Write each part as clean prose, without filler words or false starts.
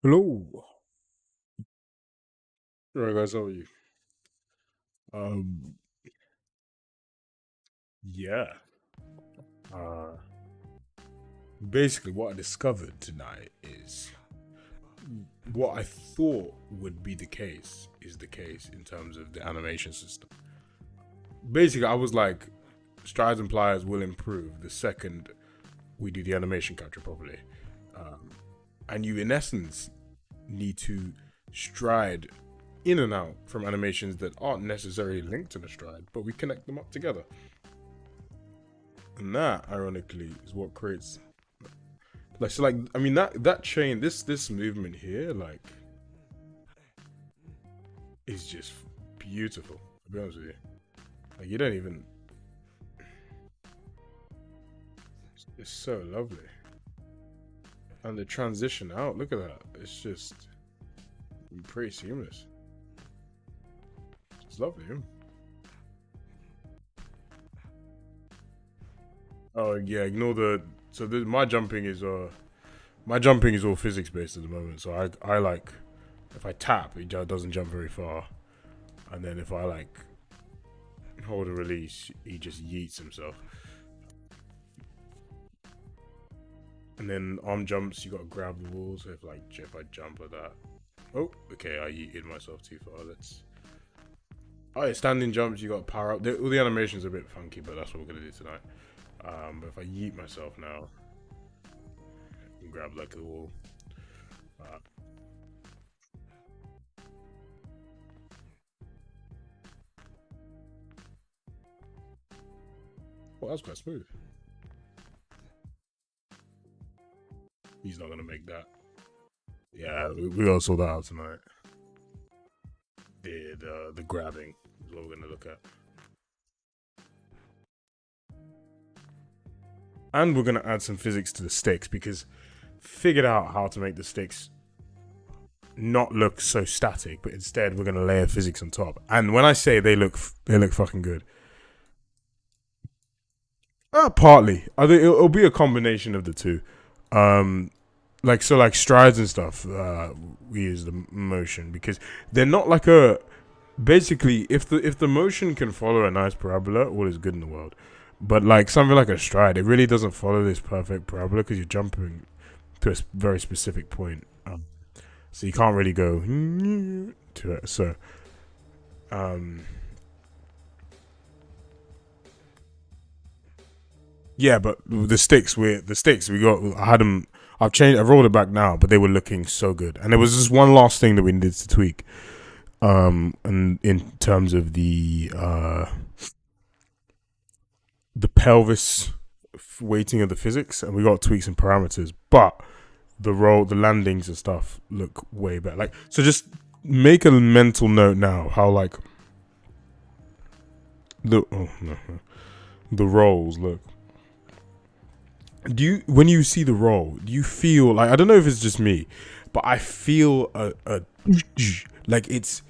Hello. Right, guys, how are you? Um, yeah. Uh, Basically, what I discovered tonight is what I thought would be the case is the case in terms of the animation system. Basically, I was like, strides and pliers will improve the second we do the animation capture properly. Um, and you, in essence, need to stride in and out from animations that aren't necessarily linked to the stride, but we connect them up together. And that, ironically, is what creates I mean that chain, this movement here, like, is just beautiful. To be honest with you, like you don't even. It's so lovely, and the transition out. Look at that. It's just pretty seamless. It's lovely. Oh yeah, ignore the. So my jumping is all physics based at the moment. So I like if I tap, it doesn't jump very far, and then if I like hold a release, he just yeets himself. And then arm jumps, you gotta grab the walls. So if I jump like that, oh, okay, I yeeted myself too far. Let's. Oh, yeah, standing jumps, you got to power up. All the animations are a bit funky, but that's what we're gonna do tonight. But if I yeet myself now and grab like the wall, uh, well, that's quite smooth. He's not gonna make that. Yeah, we all saw that out tonight. The grabbing is what we're gonna look at, and we're gonna add some physics to the sticks because figured out how to make the sticks not look so static, but instead we're gonna layer physics on top. And when I say they look fucking good. Partly, I think it'll be a combination of the two. Um, like strides and stuff. We use the motion because they're not like a. Basically, if the motion can follow a nice parabola, all is good in the world. But like something like a stride, it really doesn't follow this perfect parabola because you're jumping to a very specific point. So you can't really go to it. So um, yeah, but the sticks we got. I had them. I've rolled it back now, but they were looking so good. And there was just one last thing that we needed to tweak. And in terms of the pelvis weighting of the physics, and we got to tweak some parameters, but the landings and stuff look way better. Like, so just make a mental note now how like the rolls look. Do you when you see the roll, do you feel like, I don't know if it's just me, but I feel a like it's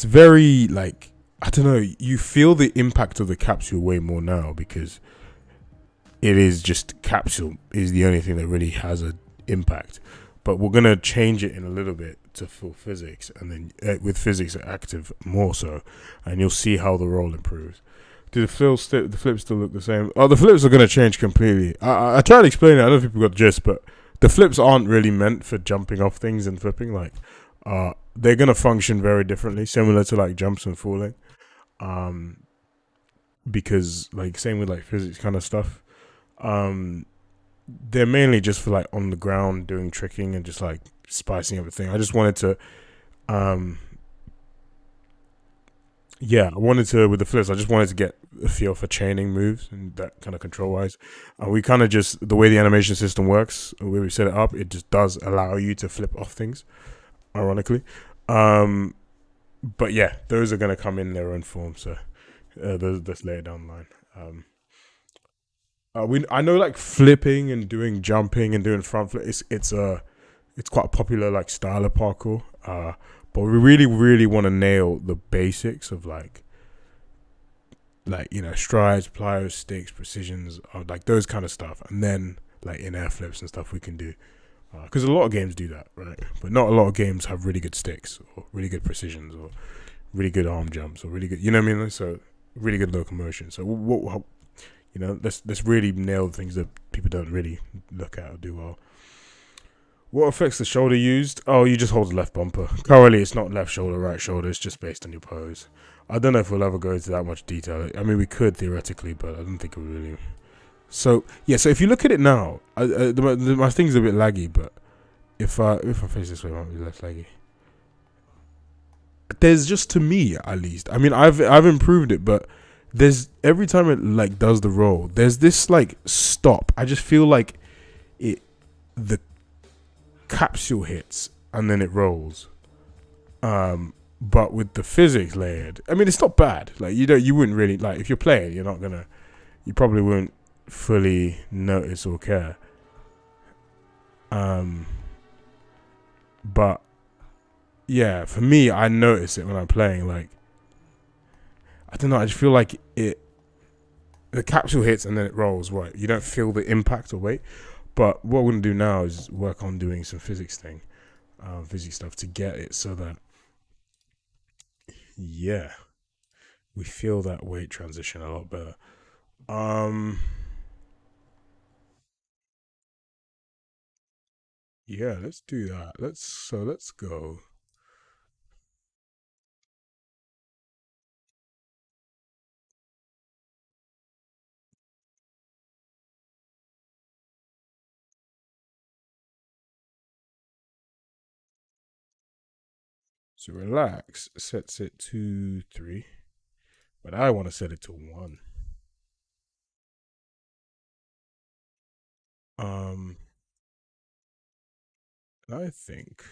very like, I don't know, you feel the impact of the capsule way more now because it is just capsule is the only thing that really has an impact. But we're gonna change it in a little bit to full physics, and then with physics active more so, and you'll see how the roll improves. Do the flips still look the same? Oh, the flips are gonna change completely. I tried to explain it. I don't know if people got the gist, but the flips aren't really meant for jumping off things and flipping. Like, they're gonna function very differently, similar to like jumps and falling. Um, because like same with like physics kind of stuff. Um, they're mainly just for like on the ground doing tricking and just like spicing everything. I just wanted to, um, I wanted to with the flips. I just wanted to get a feel for chaining moves and that kind of control wise. We kind of just the way the animation system works, the way we set it up, it just does allow you to flip off things. Ironically, um, but yeah, those are gonna come in their own form. So those that's later down the line. I know like flipping and doing jumping and doing front flip. It's quite a popular like style of parkour. But we really want to nail the basics of like strides, pliers, sticks, precisions, like those kind of stuff, and then like in air flips and stuff we can do. Because a lot of games do that, right? But not a lot of games have really good sticks or really good precisions or really good arm jumps or really good, you know what I mean? So really good locomotion. So what let's really nail the things that people don't really look at or do well. What affects the shoulder used? Oh, you just hold the left bumper. Currently, it's not left shoulder, right shoulder. It's just based on your pose. I don't know if we'll ever go into that much detail. I mean, we could theoretically, but I don't think we really. So yeah, so if you look at it now, my thing's a bit laggy, but if I face this way, it might be less laggy. There's just, to me at least. I mean, I've improved it, but there's every time it like does the roll, there's this like stop. I just feel like it the capsule hits and then it rolls. But with the physics layered, I mean, it's not bad. Like you wouldn't really like if you're playing, you probably wouldn't fully notice or care. But yeah, for me, I notice it when I'm playing. Like, I don't know, I just feel like the capsule hits and then it rolls. Right, you don't feel the impact or weight. But what we're gonna do now is work on doing some physics stuff to get it so that yeah, we feel that weight transition a lot better. Um, yeah, let's do that. Let's go. So relax sets it to 3, but I want to set it to 1. Um, I think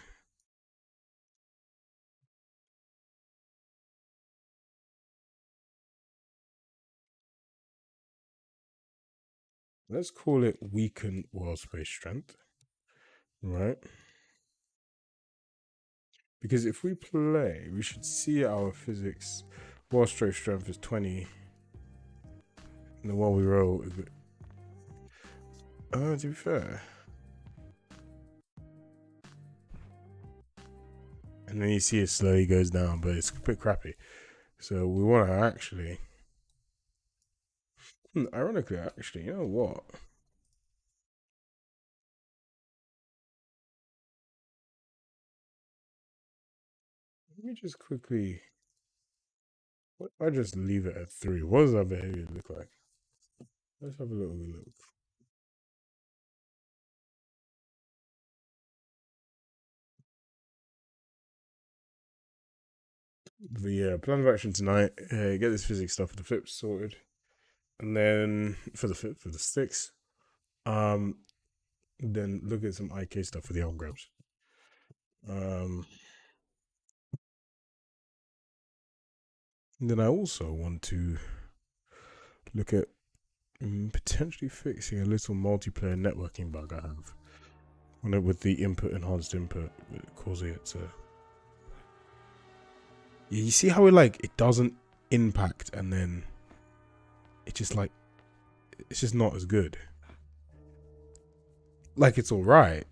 let's call it weaken world space strength, right? Because if we play, we should see our physics. World space strength is 20, and the one we roll is. To be fair, and then you see it slowly goes down, but it's a bit crappy. So we want to actually, ironically, actually, you know what? Let me just quickly. What if I just leave it at 3? What does that behavior look like? Let's have a little look. But yeah, plan of action tonight. Get this physics stuff for the flips sorted, and then for the sticks, um, then look at some IK stuff for the arm grabs. Um, then I also want to look at potentially fixing a little multiplayer networking bug I have with the enhanced input, causing it to. Yeah, you see how it doesn't impact, and then it just it's just not as good. Like, it's all right,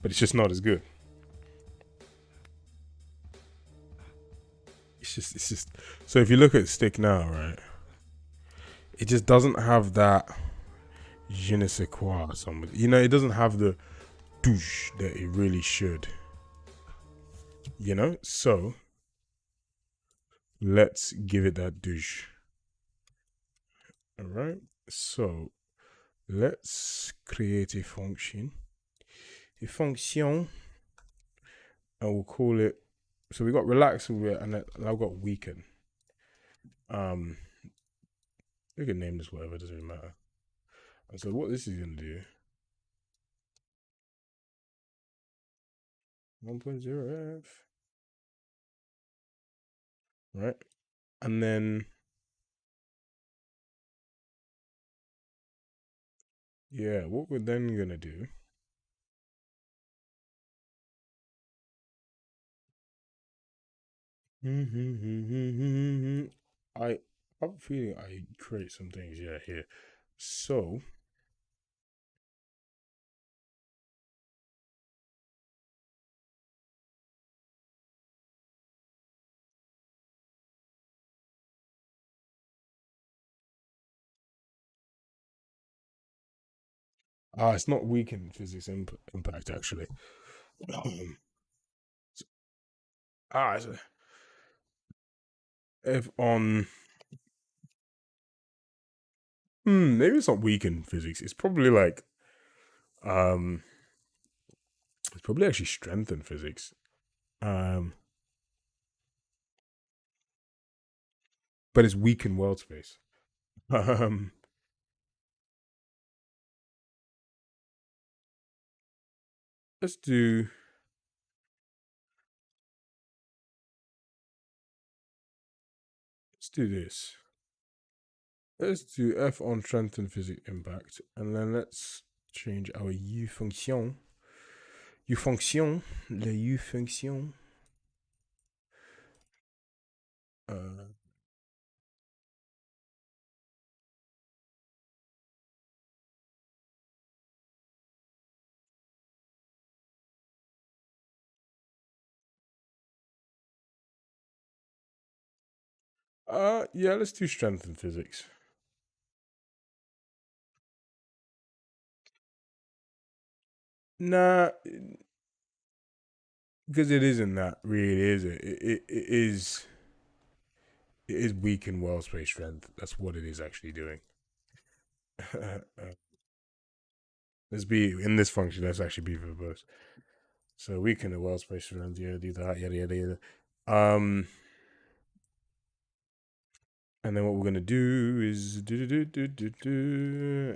but it's just not as good. It's just. So if you look at stick now, right, it just doesn't have that je ne sais quoi. It doesn't have the douche that it really should. So let's give it that douche. All right. So let's create a function, and we'll call it. So we got relax with it, and I've got weaken. Um, we can name this whatever, it doesn't really matter. And so what this is gonna do, 1.0 f, right? And then yeah, what we're then gonna do. I have a feeling I create some things, yeah, here. So It's not weaken physics impact actually. It's if on. Maybe it's not weaken physics. It's probably like um, it's probably actually strengthen physics. Um, but it's weaken world space. Um, let's do let's do this. Let's do F on strengthen physics impact, and then let's change our U function. U fonction, le U function. Uh, yeah, let's do strengthen physics. Nah, because it isn't that really, is it? It is. It is weaken world space strength. That's what it is actually doing. Let's be in this function. Let's actually be verbose. So weaken the world space strength. Yeah, do that. Yada yada yada. And then what we're gonna do is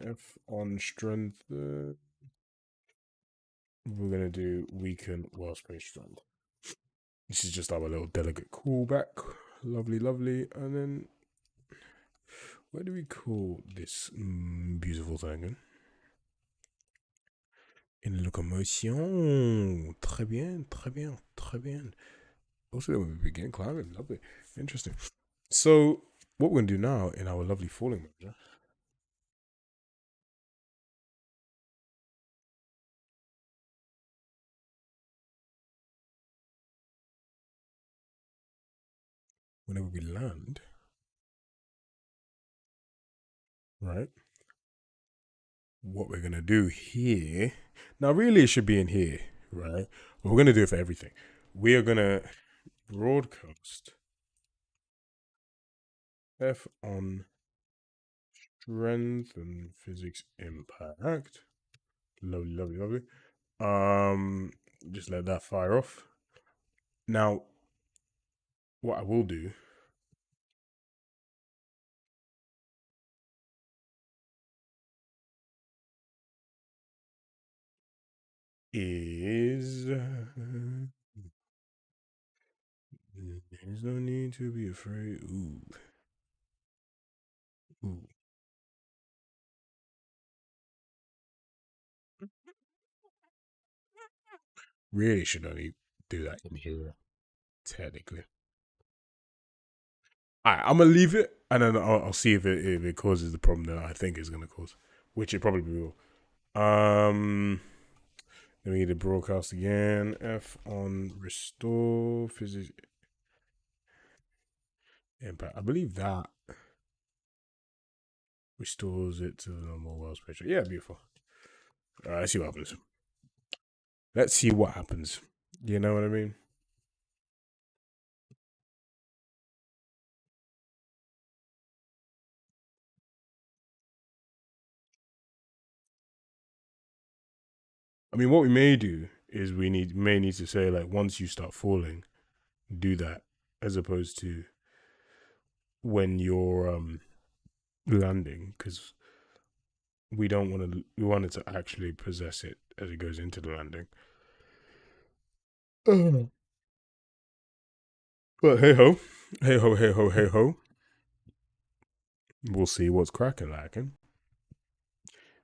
F on strength. We're gonna do weaken world space strength. This is just our little delegate callback. Lovely, lovely. And then where do we call this beautiful thing? Une locomotion. Très bien, très bien, très bien. Also, when we begin climbing, lovely, interesting. So, what we're gonna do now in our lovely falling manager? Whenever we land, right? What we're gonna do here? Now, really, it should be in here, right? But we're gonna do it for everything. We are gonna broadcast F on strength and physics impact. Lovely, lovely, lovely. Just let that fire off. Now, what I will do is there's no need to be afraid. Ooh, ooh. Really should only do that in here, technically. Alright, I'm gonna leave it, and then I'll see if it causes the problem that I think it's gonna cause, which it probably will. Then we need to broadcast again. F on restore physics impact. I believe that restores it to the normal world spectrum. Yeah, beautiful. All right, let's see what happens. Let's see what happens. You know what I mean? I mean, what we may do is may need to say like once you start falling, do that as opposed to when you're landing because we don't want to. We want it to actually possess it as it goes into the landing. But hey ho, hey ho, hey ho, hey ho. We'll see what's cracking lacking.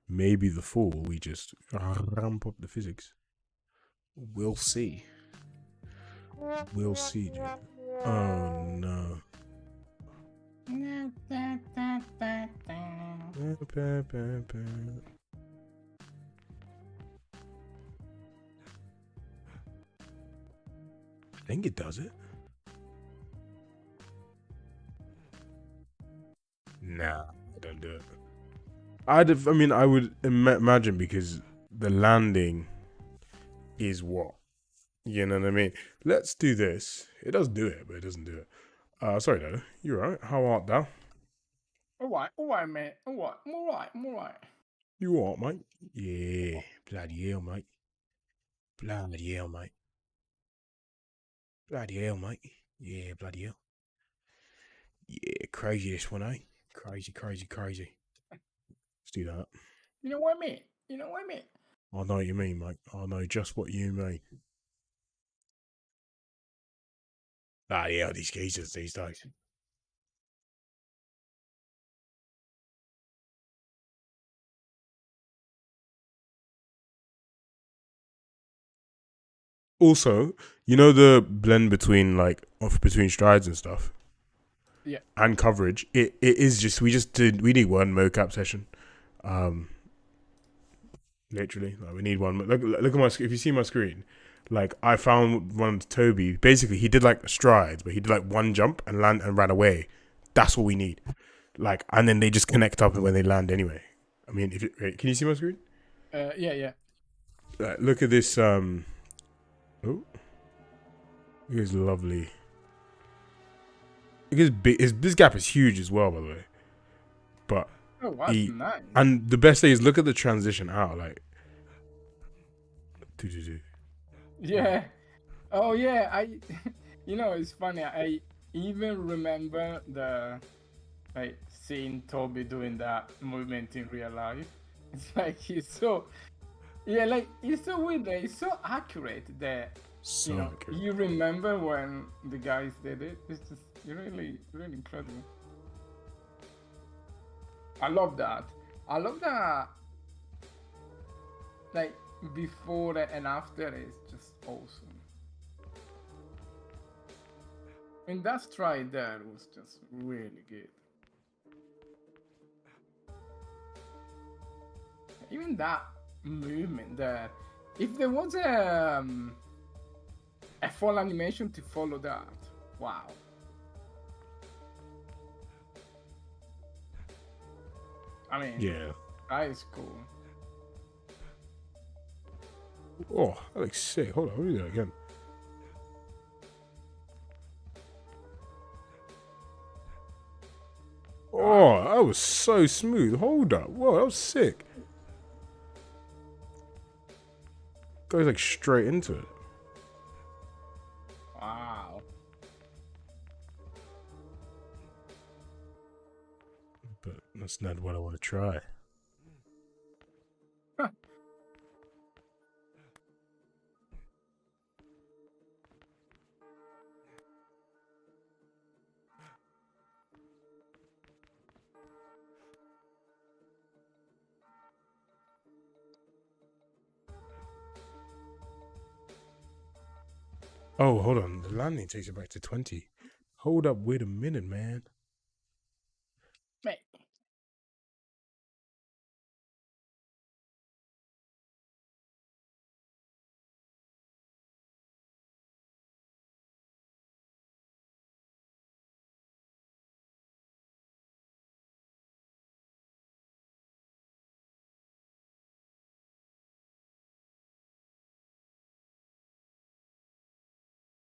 Maybe the fall we just ramp up the physics. We'll see. We'll see, dude. Oh no. I think it does it. Nah, I don't do it. I mean, I would imagine because the landing is what, you know what I mean. Let's do this. It does do it, but it doesn't do it. Sorry, no. You're right. How art thou? All right, man. I'm all right. You are, mate. Yeah, bloody hell, mate. Bloody hell, mate. Bloody hell, mate. Yeah, bloody hell. Yeah, crazy this one, eh? Crazy, crazy, crazy. Let's do that. You know what I mean? You know what I mean? I know what you mean, mate. I know just what you mean. Bloody hell, these geezers these days. Also, you know the blend between like off between strides and stuff Yeah. and coverage. It is just we need one mocap session. Um, literally, like, we need one. Look at my if you see my screen, like I found one to Toby. Basically, he did like strides, but he did like one jump and land and ran away. That's what we need. Like, and then they just connect up when they land anyway. I mean, if wait, can you see my screen? Yeah, yeah. Look at this. Oh, it is lovely. Because this gap is huge as well, by the way. But Oh, that's he nice. and the best thing is look at the transition out, like. Do. Yeah. Oh, yeah. You know, it's funny. I even remember the like seeing Toby doing that movement in real life. It's like he's so yeah, like he's so weird. Like, he's so accurate that you So know accurate. you remember when the guys did it. It's just really, really incredible. I love that. I love that. Like before and after is just awesome. And that stride there was just really good. Even that movement there. If there was a full animation to follow that, wow. I mean, Yeah. that is cool. Oh, that looks sick. Hold on, let me do that again. Oh, that was so smooth. Hold up. Whoa, that was sick. Goes like straight into it. Wow. But that's not what I want to try. Oh, hold on. The landing takes it back to 20. Hold up. Wait a minute, man. Mate.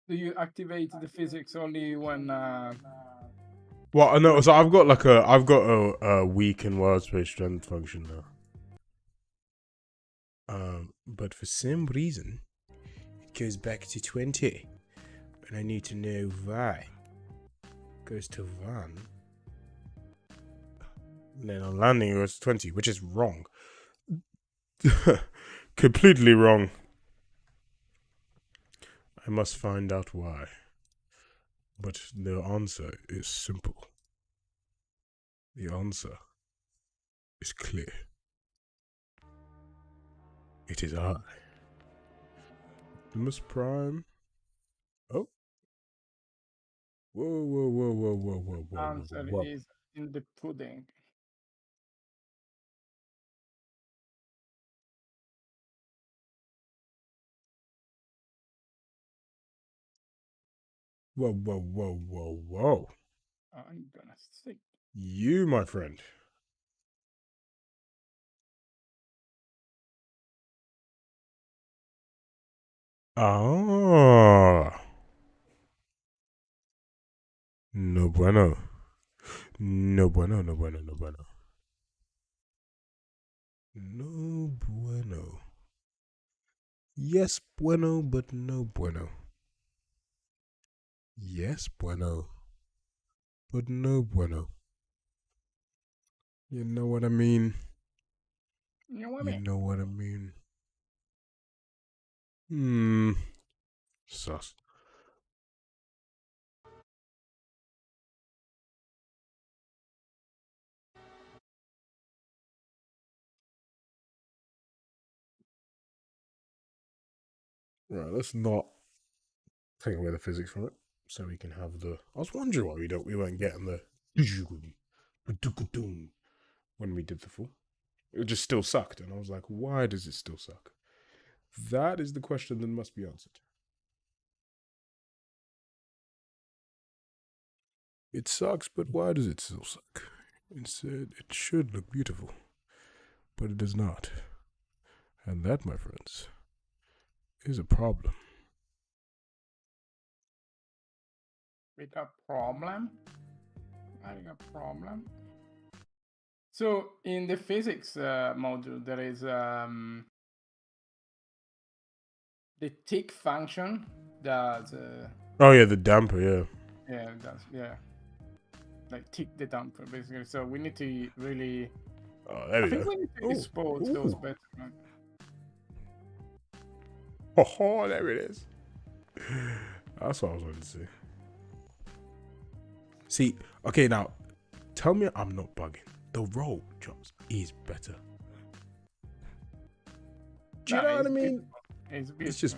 Do you activate the physics only when Well, I know. So I've got a weak and wild space strength function now. But for some reason, it goes back to 20, and I need to know why. It goes to 1, and then on landing it goes to 20, which is wrong. Completely wrong. I must find out why. But the answer is simple. The answer is clear. It is I, Optimus Prime. Oh, whoa, whoa, whoa, whoa, whoa, whoa, whoa, whoa, answer whoa. is in the pudding? Whoa, whoa, whoa, whoa, whoa. I'm gonna see. You, my friend, Ah. No bueno. No bueno, no bueno, no bueno. No bueno. Yes, bueno, but no bueno. Yes, bueno, but no bueno. You know what I mean? You know what I You mean? know what I mean? Hmm. Sus. Right, let's not take away the physics from it, so we can have the. I was wondering why we weren't getting the when we did the full. It just still sucked, and I was like, why does it still suck? That is the question that must be answered. It sucks, but why does it still suck? It should look beautiful, but it does not, and that, my friends, is a problem. With a problem? Having a problem? So in the physics module, there is the tick function that Oh yeah, the damper, yeah. yeah, that's yeah, like tick the damper basically. So we need to really, Oh, there I we think go. we need to Oh, expose those better. Right? oh, there it is. That's what I was wanting to say. See, okay, now tell me I'm not bugging. The roll chops is better. Do you know what I mean? It's beautiful. It's just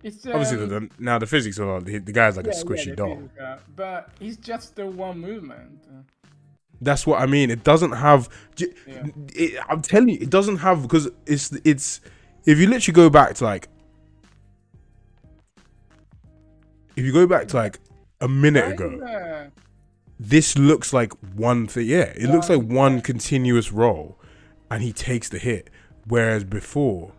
It's obviously now the physics are the guy's like a squishy the doll. physics, but it's just the one movement. That's what I mean. It doesn't have. Yeah. I'm telling you, it doesn't have because it's. If you literally go back to like, if you go back to like a minute ago, this looks like one thing. Yeah, it looks like one continuous roll, and he takes the hit. Whereas before,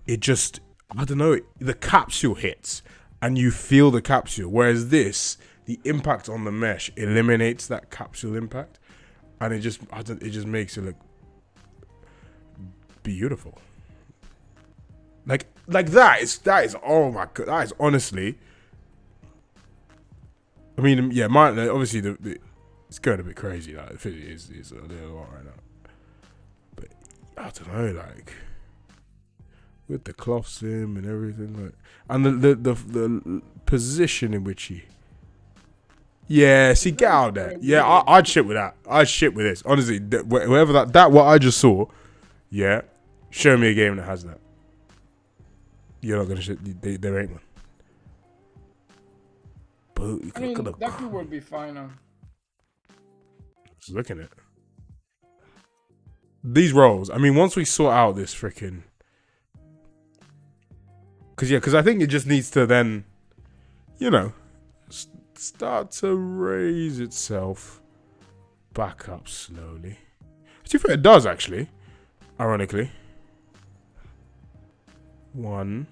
it just I don't know. The capsule hits, and you feel the capsule. Whereas this, the impact on the mesh eliminates that capsule impact, and it just makes it look beautiful. Like that is oh my god, that is honestly. I mean, yeah, mine obviously it's going a bit crazy. Like the physics is a little lot right now, but I don't know, like with the cloth sim and everything, like, and the position in which he. Yeah, see, get out there. Yeah, I'd shit with that. I'd shit with this. Honestly, whatever that what I just saw, yeah, show me a game that has that. You're not gonna shit. There ain't one. But I mean, that would be fine. Just looking at it. These rolls. I mean, once we sort out this freaking, because I think it just needs to then, you know, start to raise itself back up slowly. To be fair, it does actually. Ironically, one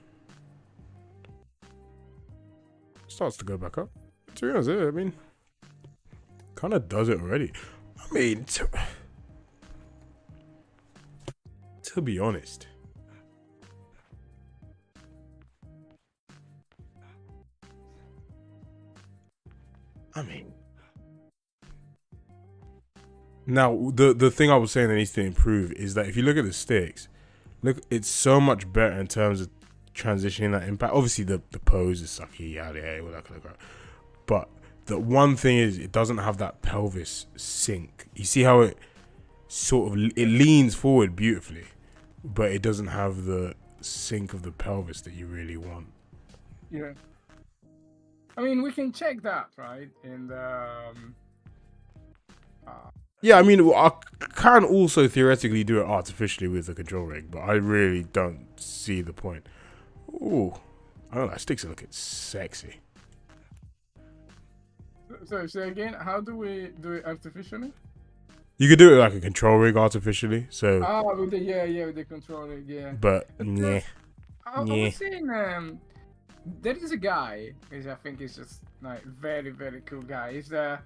starts to go back up. To be honest, I mean, kind of does it already. I mean, to be honest, I mean, now the thing I was saying that needs to improve is that if you look at the sticks, look, it's so much better in terms of transitioning that impact. Obviously, the pose is sucky, all that kind of crap. But the one thing is, it doesn't have that pelvis sink. You see how it sort of it leans forward beautifully, but it doesn't have the sink of the pelvis that you really want. Yeah. I mean, we can check that, right? And yeah, I mean, I can also theoretically do it artificially with the control rig, but I really don't see the point. Ooh, I don't know. Sticks are looking sexy. So again, how do we do it artificially? You could do it with like a control rig artificially. So, with with the controller, yeah. but But, yeah, I was saying, there is a guy, which I think is just like very very cool guy. He's the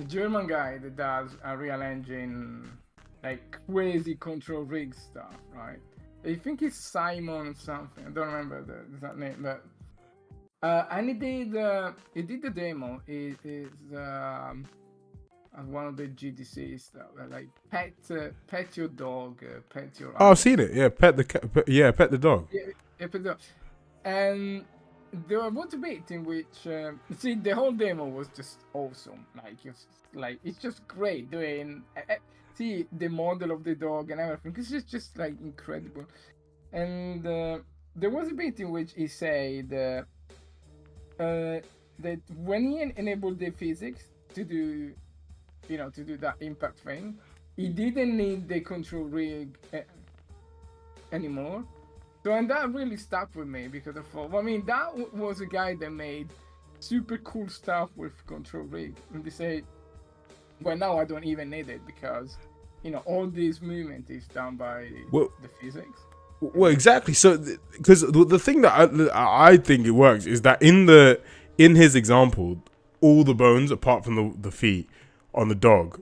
German guy that does a Real Engine, like crazy control rig stuff, right? I think it's Simon something. I don't remember the exact name, but and he did the demo. It is one of the GDC stuff, like pet your dog, pet your oh, animal. I've seen it. Yeah, pet the pet the dog. Yeah, pet the dog. And there was a bit in which see the whole demo was just awesome. It's just great doing see the model of the dog and everything. It's just like incredible. And there was a bit in which he said that when he enabled the physics to do that impact thing, he didn't need the control rig anymore. So, and that really stuck with me because I thought, well, I mean, that was a guy that made super cool stuff with control rig. And they say, well, now I don't even need it because, all this movement is done by the physics. Well, exactly. So, because the thing that I think it works is that in his example, all the bones apart from the feet on the dog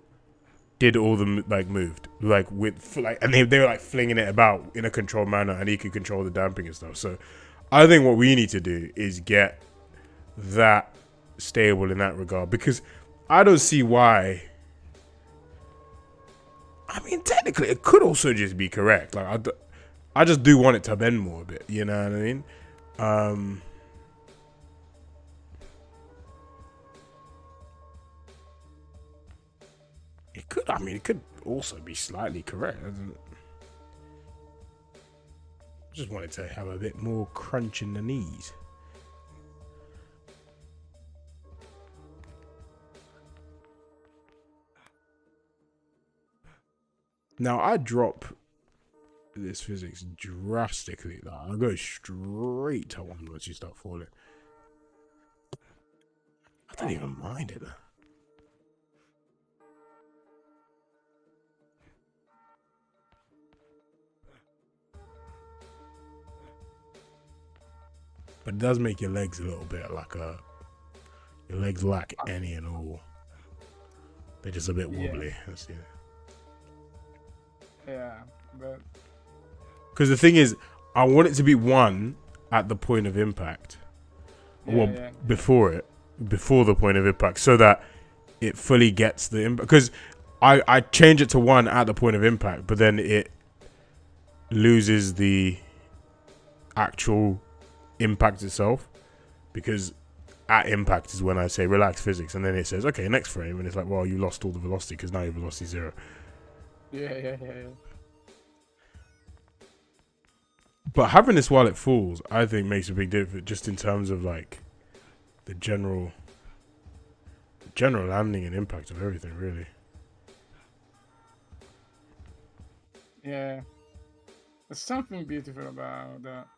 did all the moved and they were like flinging it about in a controlled manner, and he could control the damping and stuff. So I think what we need to do is get that stable in that regard, because I don't see why. I mean, technically it could also just be correct. Like I just do want it to bend more a bit, you know what I mean? It could also be slightly correct. Just wanted to have a bit more crunch in the knees. Now I drop this physics drastically. Like, I'll go straight to 1 once you start falling. I don't even mind it. But it does make your legs a little bit like your legs lack any and all. They're just a bit wobbly. Yeah, but because the thing is, I want it to be 1 at the point of impact, before the point of impact, so that it fully gets the impact. Because I change it to 1 at the point of impact, but then it loses the actual impact itself, because at impact is when I say relax physics, and then it says okay, next frame, and it's like, well, you lost all the velocity because now your velocity is 0. Yeah. But having this while it falls, I think makes a big difference, just in terms of like the general landing and impact of everything, really. Yeah, there's something beautiful about that.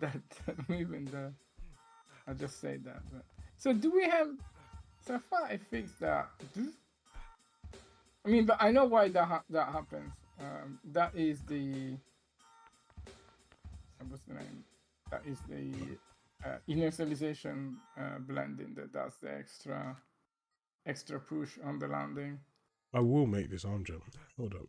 that movement. I just say that. But. So do we have? So far, I fixed that. I mean, but I know why that happens. That is the what's the name? That is the inertialization blending that does the extra push on the landing. I will make this arm jump. Hold up.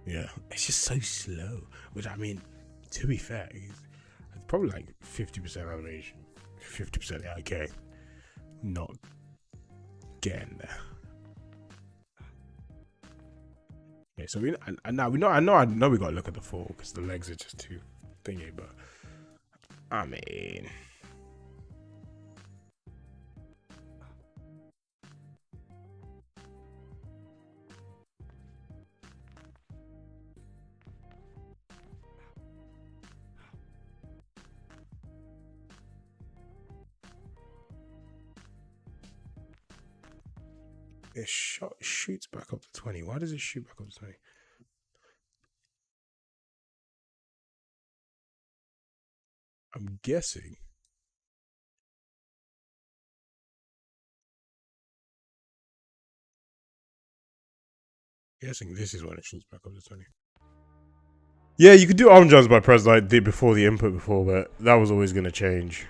Yeah, it's just so slow. Which, I mean, to be fair, it's probably like 50% animation, 50% AK. Not getting there. Okay, so I know we got to look at the fall because the legs are just too thingy. But I mean, It shoots back up to 20. Why does it shoot back up to 20? I'm guessing. Guessing this is when it shoots back up to 20. Yeah, you could do arm jumps by press like I did before the input before, but that was always going to change.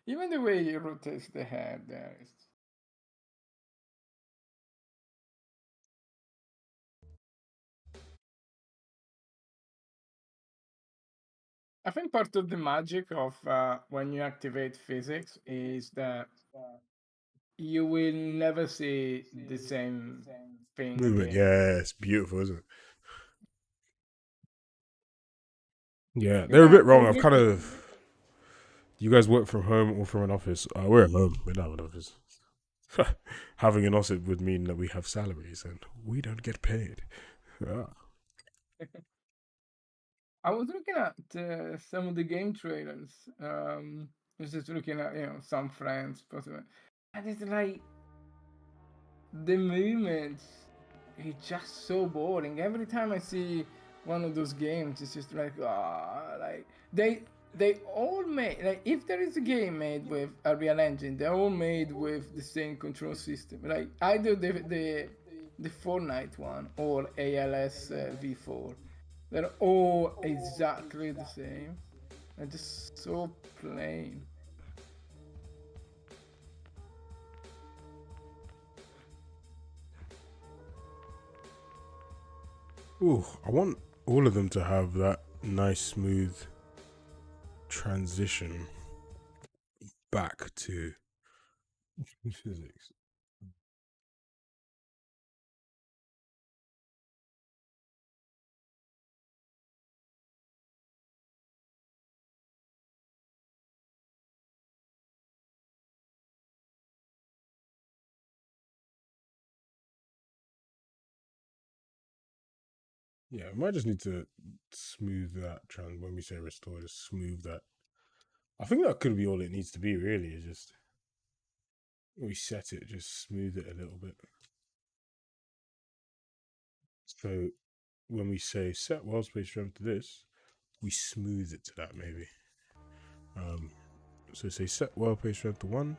Even the way he rotates the head there is. I think part of the magic of when you activate physics is that you will never see the same thing Movement, again. yeah, it's beautiful, isn't it? Yeah, they're a Yeah, bit wrong. I've kind of. You guys work from home or from an office? We're at home. We don't have an office. Having an office would mean that we have salaries and we don't get paid. I was looking at some of the game trailers. I was just looking at some friends, possibly, and it's like the movements. It's just so boring. Every time I see one of those games, it's just like like they all made like if there is a game made with a real engine, they're all made with the same control system. Like either the Fortnite one or ALS V4. They're all exactly the same. They're just so plain. Ooh, I want all of them to have that nice, smooth transition back to physics. Yeah, we might just need to smooth that trans when we say restore, just smooth that. I think that could be all it needs to be, really, is just we set it, just smooth it a little bit. So when we say set world space strength to this, we smooth it to that maybe. So say set world space strength to 1.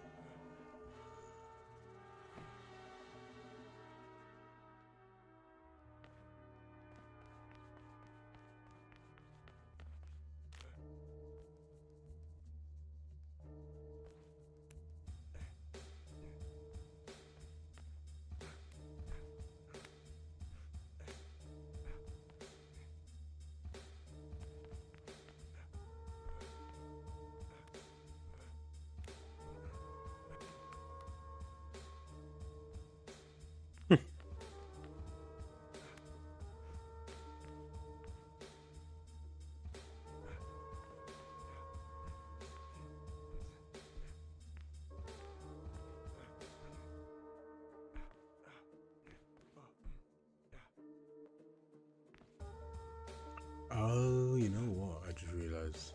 Oh, you know what? I just realized.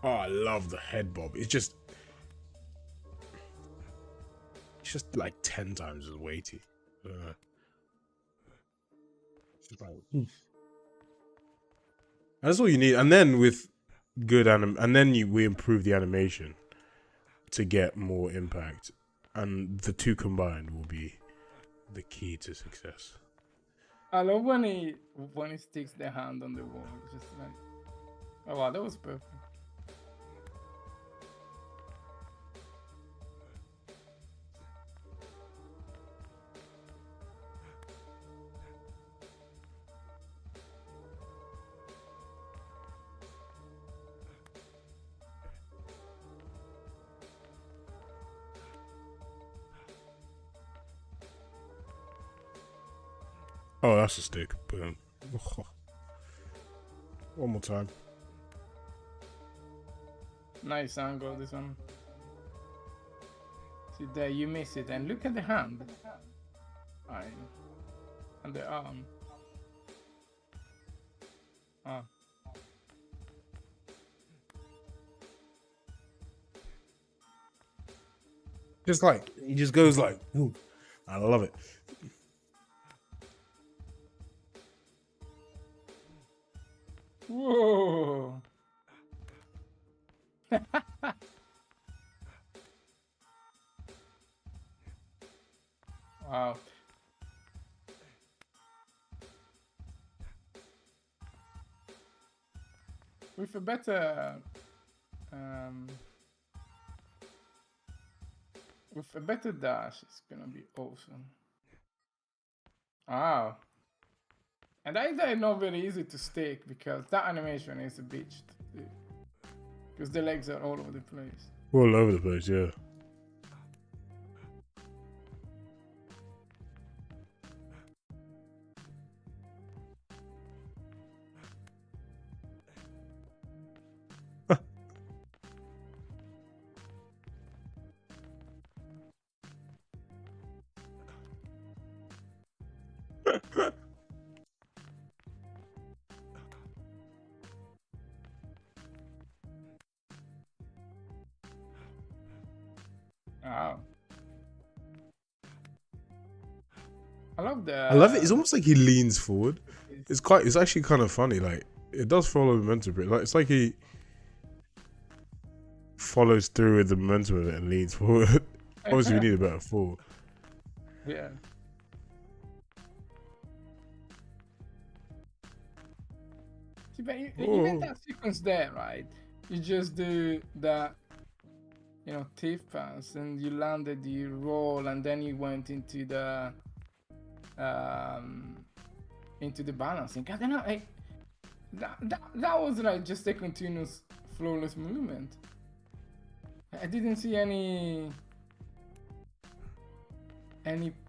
Oh, I love the head bob. It's just like 10 times as weighty. And that's all you need. And then with good and then we improve the animation to get more impact, and the two combined will be the key to success. I love when he sticks the hand on the wall. Just like Oh wow, that was perfect. Oh, that's a stick. Boom. One more time. Nice angle, this one. See there, you miss it, and look at the hand. Fine. And the arm. Ah. Just like he just goes like, ooh. I love it. Whoa. Wow. With a better dash, it's gonna be awesome. Wow. And that is not very easy to stick because that animation is a bitch to do. Because the legs are all over the place. All over the place, yeah. Wow. I love the. I love it. It's almost like he leans forward. It's actually kind of funny. Like it does follow momentum, but it's like he follows through with the momentum of it and leans forward. Obviously, we need a better fall. Yeah. See, but even that sequence there, right? You just do that, you know, thief pass, and you landed, you roll, and then you went into the balancing. I don't know. That was like just a continuous flawless movement. I didn't see any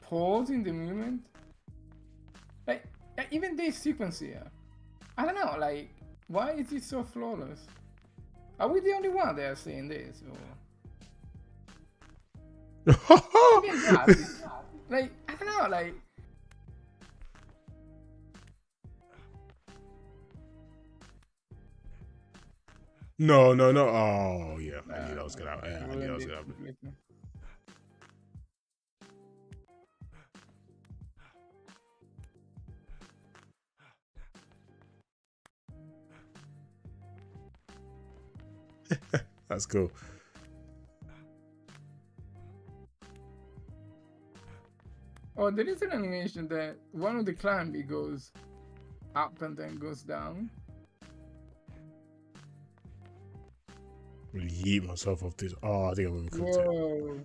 pause in the movement. Like even this sequence here, I don't know. Like, why is it so flawless? Are we the only one that are seeing this? Or even that, like, I don't know. Like. No. Oh, yeah. I knew that was going to happen. Yeah, I knew that was going to happen. That's cool. Oh, there is an animation that one of the climb goes up and then goes down. Really yeet myself off this. Oh, I think I'm going to cook Whoa.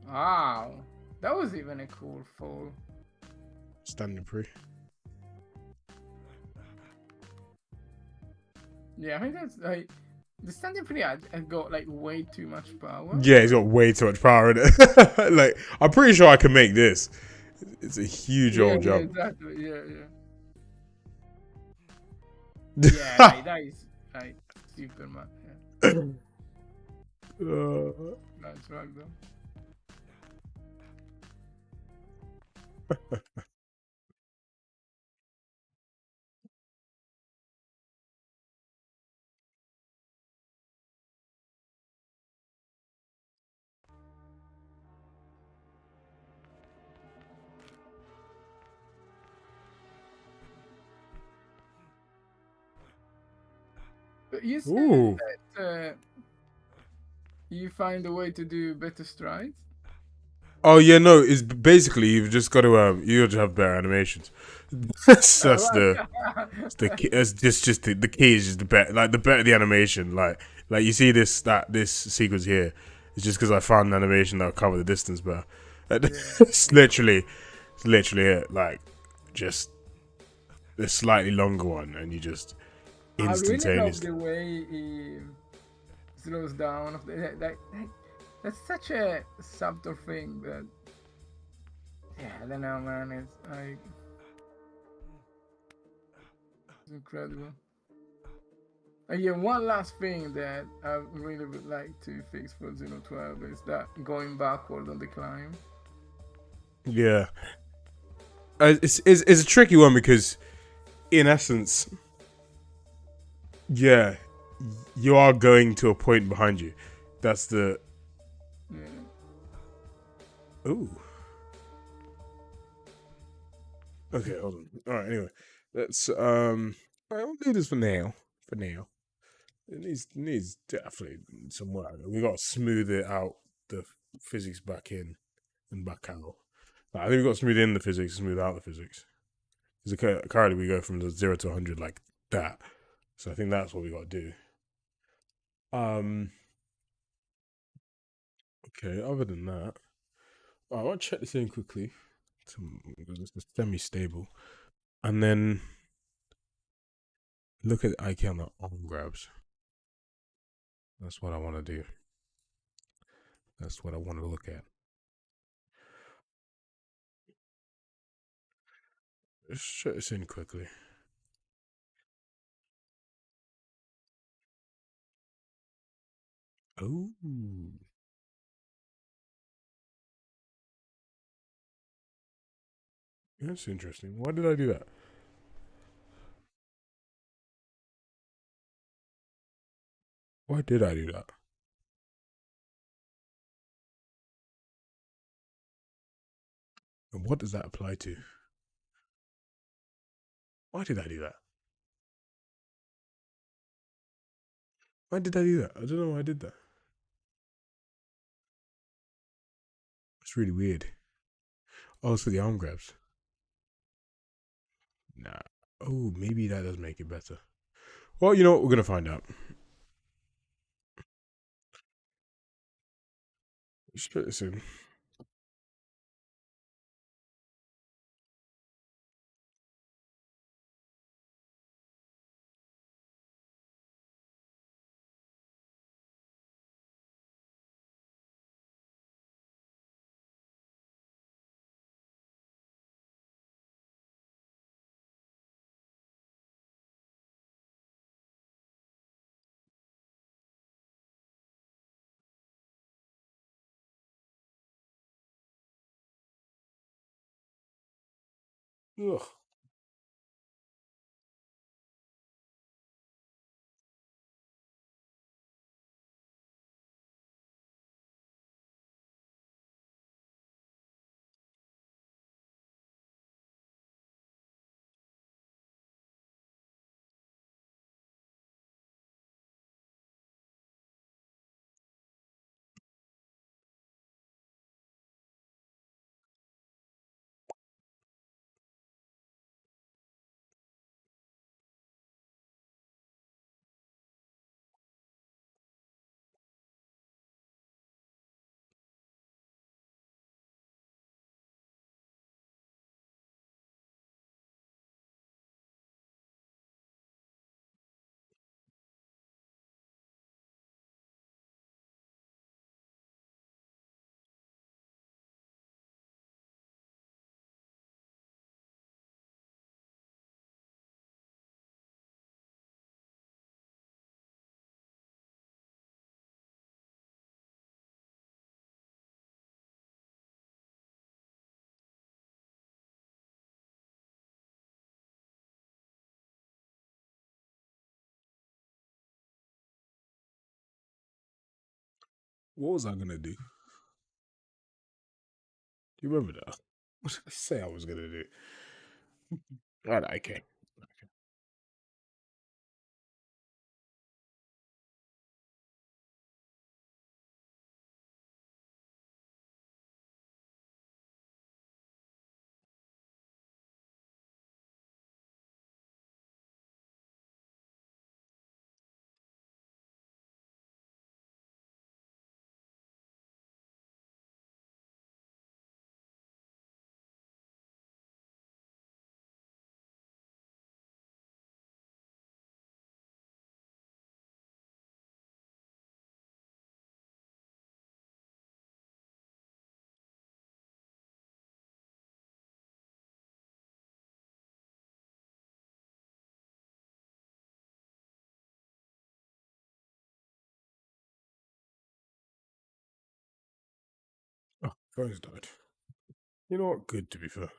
Wow. That was even a cool fall. Standing pre. Yeah, I think that's like the standing pre had got like way too much power. Yeah, he's got way too much power in it. Like, I'm pretty sure I can make this. It's a huge old jump. Yeah, exactly. Yeah, like, that is like super much. Yeah. Nice rock though. But you said that you find a way to do better strides. Oh yeah, no. It's basically you've just got to you just have better animations. That's Alright. the key. That's just the key is just the better, like the better the animation. Like you see this sequence here. It's just because I found an animation that'll cover the distance better. Yeah. It's literally it. Like just a slightly longer one, and you just I really love instantaneously. the way he slows down. That's such a subtle thing that, yeah, I don't know, man. It's incredible. And yeah, one last thing that I really would like to fix for Xeno 12 is that going backward on the climb. Yeah, it's a tricky one because in essence, yeah, you are going to a point behind you. That's the Yeah. ooh. Okay, hold on. All right. Anyway, let's I'll do this for now. For now, it needs definitely some work. We got to smooth it out, the physics back in and back out. Like, I think we got to smooth in the physics, smooth out the physics. Because currently we go from the 0 to 100 like that. So I think that's what we got to do. Um. Okay. Other than that, I want to check this in quickly. Because it's semi-stable, and then look at IK on the arm grabs. That's what I want to do. That's what I want to look at. Let's check this in quickly. Oh, that's interesting. Why did I do that? Why did I do that? And what does that apply to? Why did I do that? Why did I do that? I don't know why I did that. It's really weird. Oh, it's for the arm grabs. Nah. Oh, maybe that does make it better. Well, you know what? We're gonna find out. Let's put this in. Ugh. What was I gonna do? Do you remember that? What did I say I was gonna do? Alright, okay. Phone's died. You know what? Good, to be fair.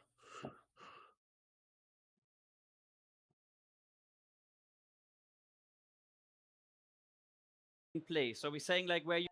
in place. So we're saying like where you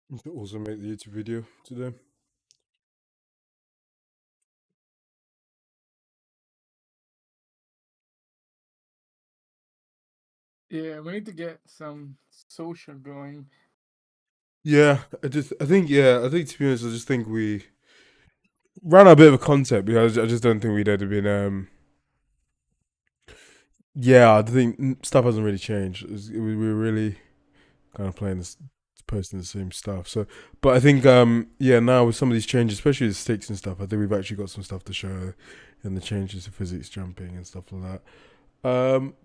You can also make the YouTube video today. Yeah, we need to get some social going. Yeah, I think to be honest, I just think we ran out a bit of a concept because I just don't think we'd ever been. Yeah, I think stuff hasn't really changed. We were really kind of playing this, posting the same stuff. So, but I think, yeah, now with some of these changes, especially the sticks and stuff, I think we've actually got some stuff to show, and the changes to physics jumping and stuff like that.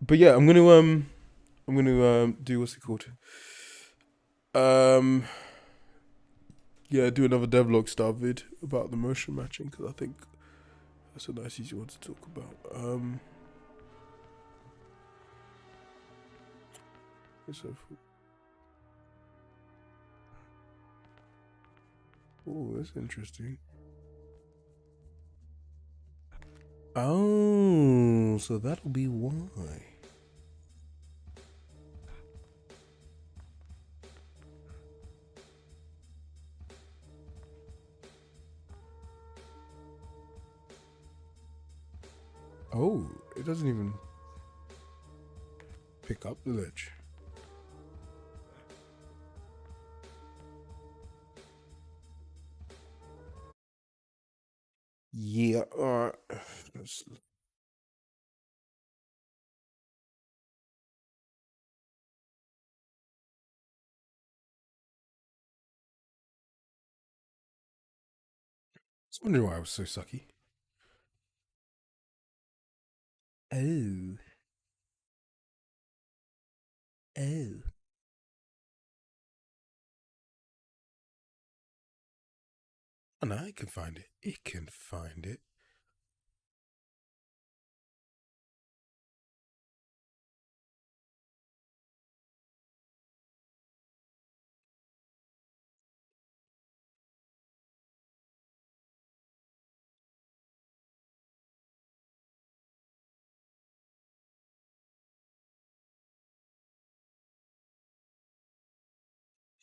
But yeah, I'm gonna do what's it called? Um, yeah, do another devlog style vid about the motion matching because I think that's a nice easy one to talk about. So, oh, that's interesting. Oh, so that'll be why. Oh, it doesn't even pick up the ledge. Yeah, alright. Let's- I was wondering why I was so sucky. Oh, oh. Oh, no, it can find it. It can find it.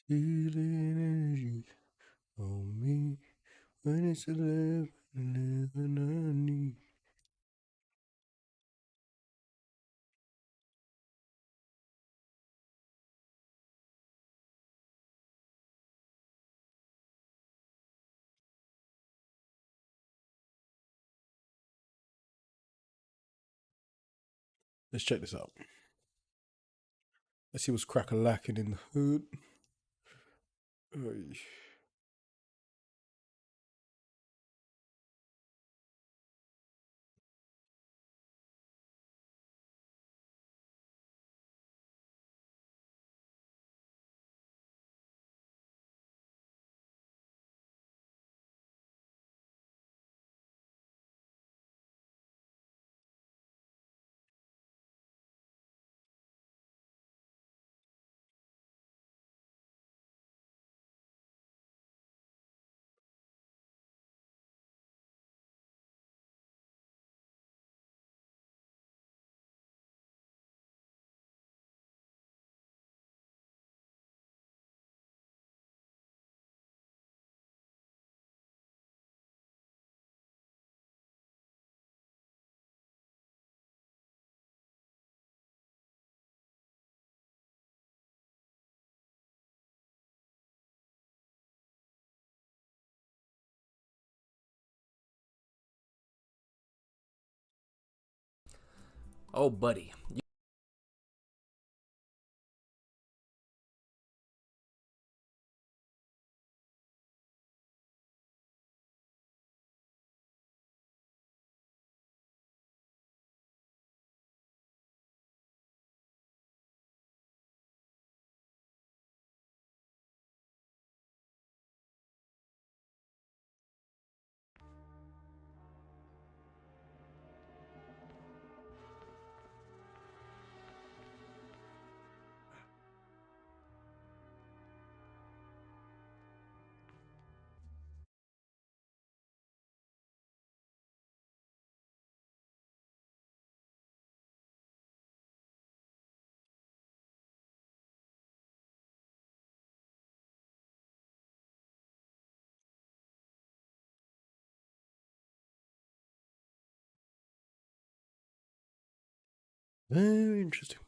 Feeling energy on me when it's 11, I need. Let's check this out. Let's see what's crack-a-lacking in the hood. Oy. Oh, buddy. Very interesting.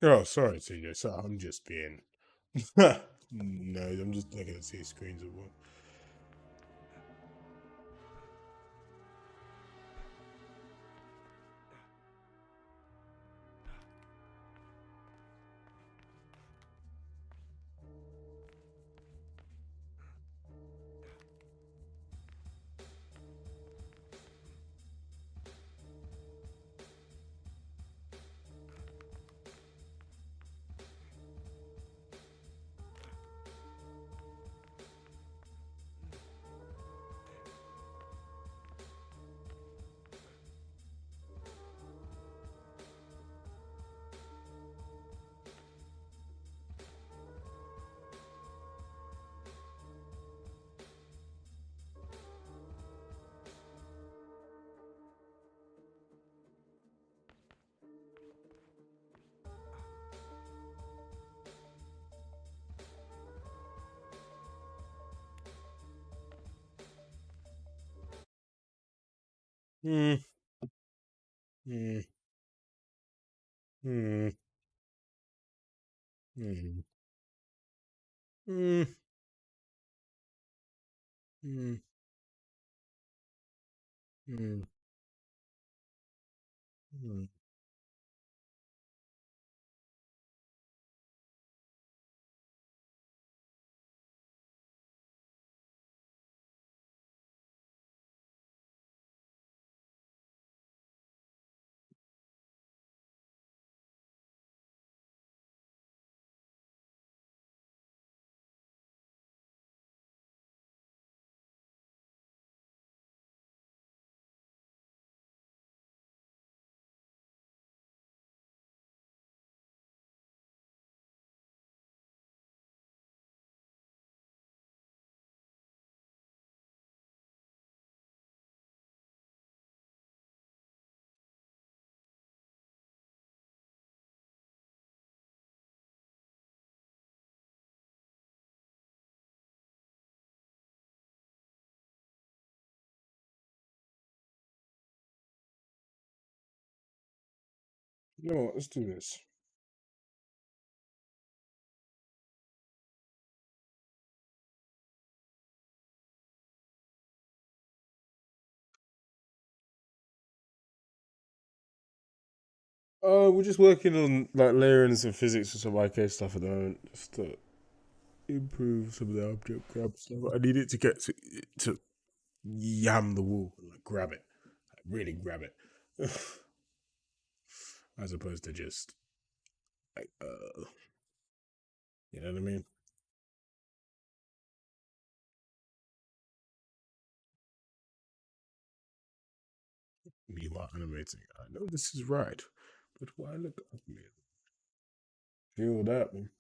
Oh, sorry, TJ. So I'm just being. No, I'm just looking at see screens of one. Mm, mm, mm, mm, mm, mm, mm, mm. You know what? Let's do this. We're just working on like layering some physics and some IK stuff at the moment, just to improve some of the object grab stuff. I need it to get to yam the wall, like grab it, like really grab it, as opposed to just like you know what I mean? Meanwhile, animating. I know this is right, but why look at me? Feel that, man.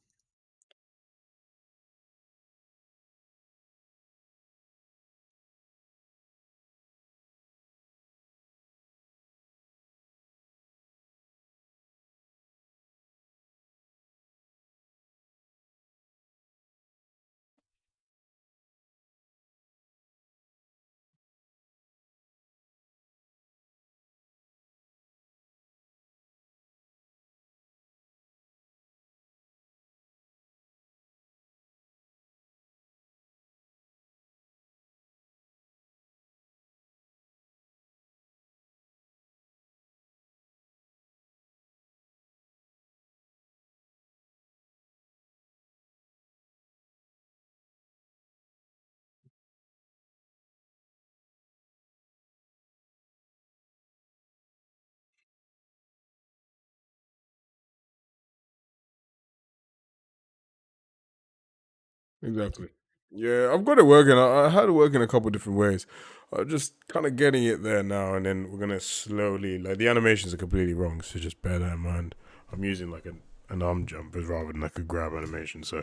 Exactly. Yeah, I've got it working. I had it working a couple different ways. I'm just kind of getting it there now, and then we're gonna slowly like the animations are completely wrong, so just bear that in mind. I'm using like an arm jump as rather than like a grab animation. So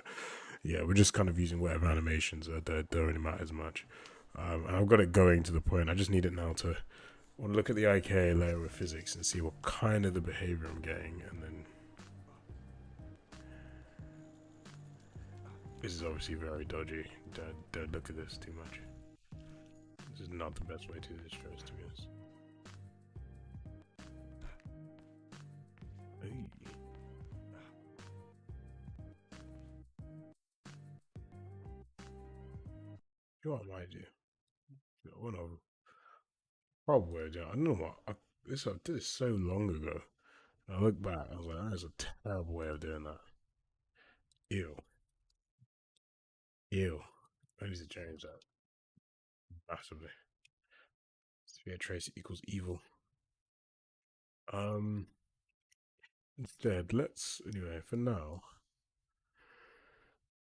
yeah, we're just kind of using whatever animations that don't really matter as much. And I've got it going to the point. I just need it now to I want to look at the IK layer of physics and see what kind of the behavior I'm getting, and then this is obviously very dodgy. Don't look at this too much. This is not the best way to do this first, to be honest. Hey, you know what I might do? One of probably I don't know what I did this so long ago. And I look back, I was like, that is a terrible way of doing that. Ew, ew. I need to change that massively. Sphere trace equals evil. Um, instead, let's anyway for now.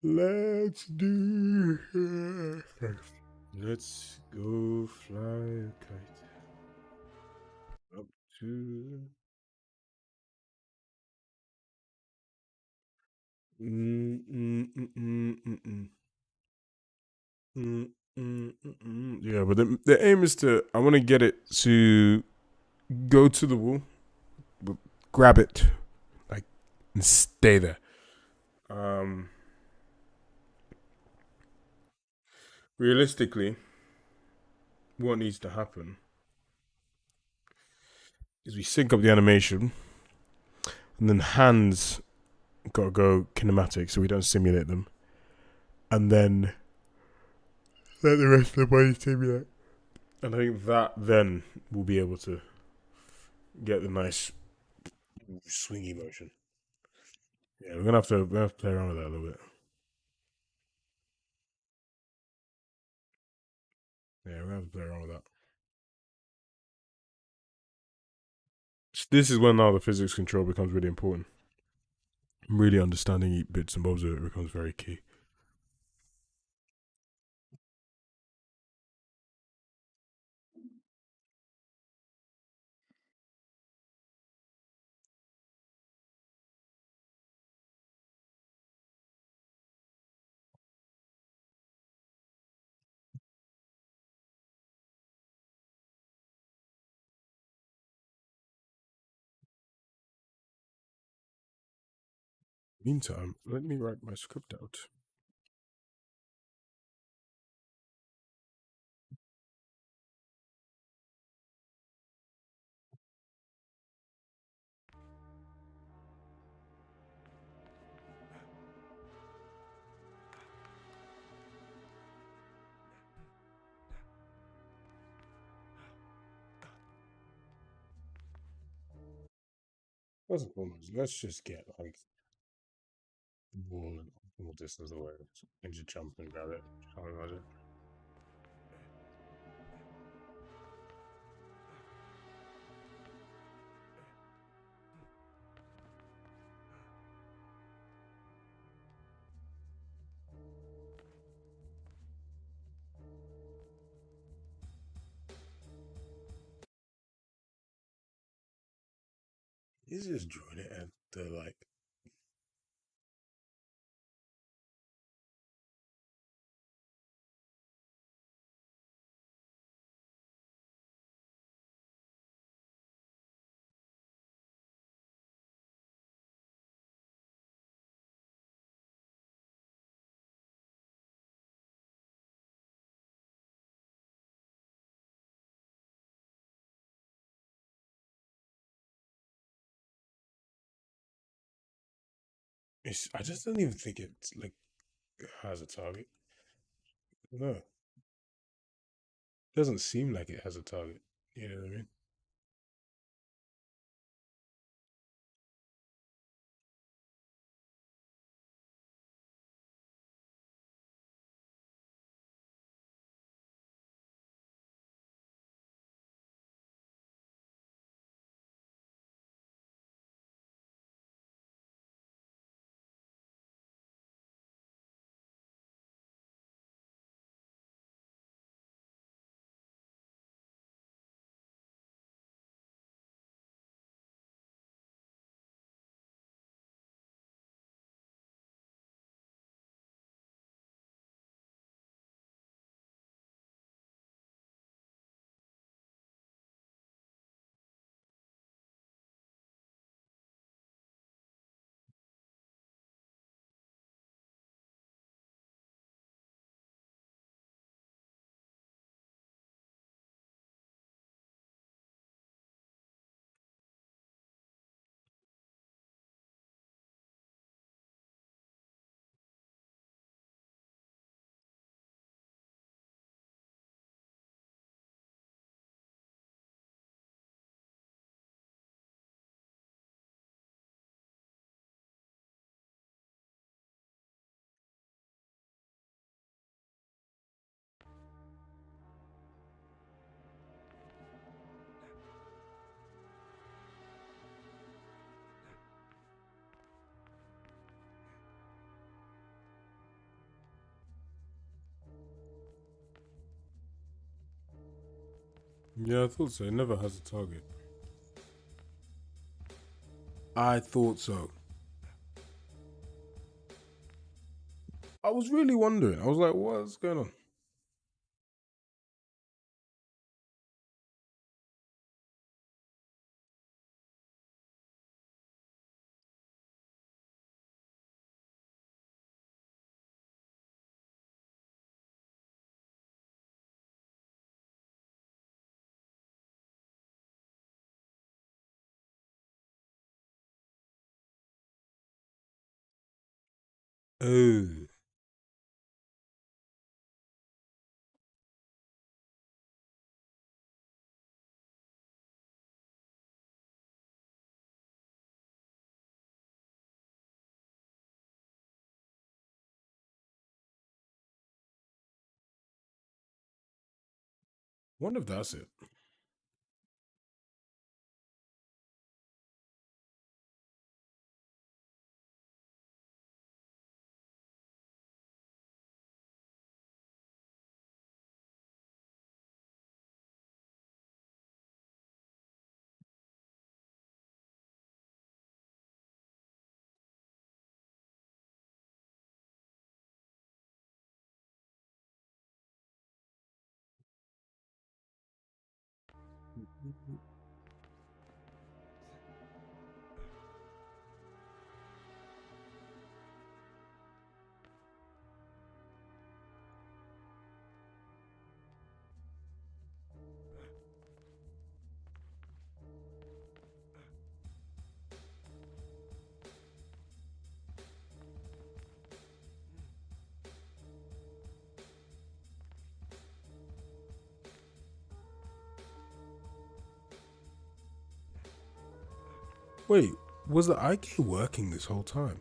Let's do. Let's go fly a kite up to. Mm, mm, mm, mm, mm, mm. Mm, mm, mm, mm. Yeah, but the aim is to. I want to get it to go to the wall, grab it, like, and stay there. Um, realistically, what needs to happen is we sync up the animation, and then hands gotta go kinematic, so we don't simulate them, and then let the rest of the body simulate. And I think that then we'll be able to get the nice swingy motion. Yeah, we're gonna have to play around with that a little bit. Yeah, we're gonna have to play around with that. This is when now the physics control becomes really important. Really understanding bits and bobs of it becomes very key. Meantime, let me write my script out. First and foremost, let's just get like the ball more distance away and just jump and grab it. Something like that. He's just drawing it at the like. I just don't even think it like has a target. No, it doesn't seem like it has a target. You know what I mean? Yeah, I thought so. It never has a target. I thought so. I was really wondering. I was like, what's going on? Oh. Wonder if that's it. Wait, was the IK working this whole time?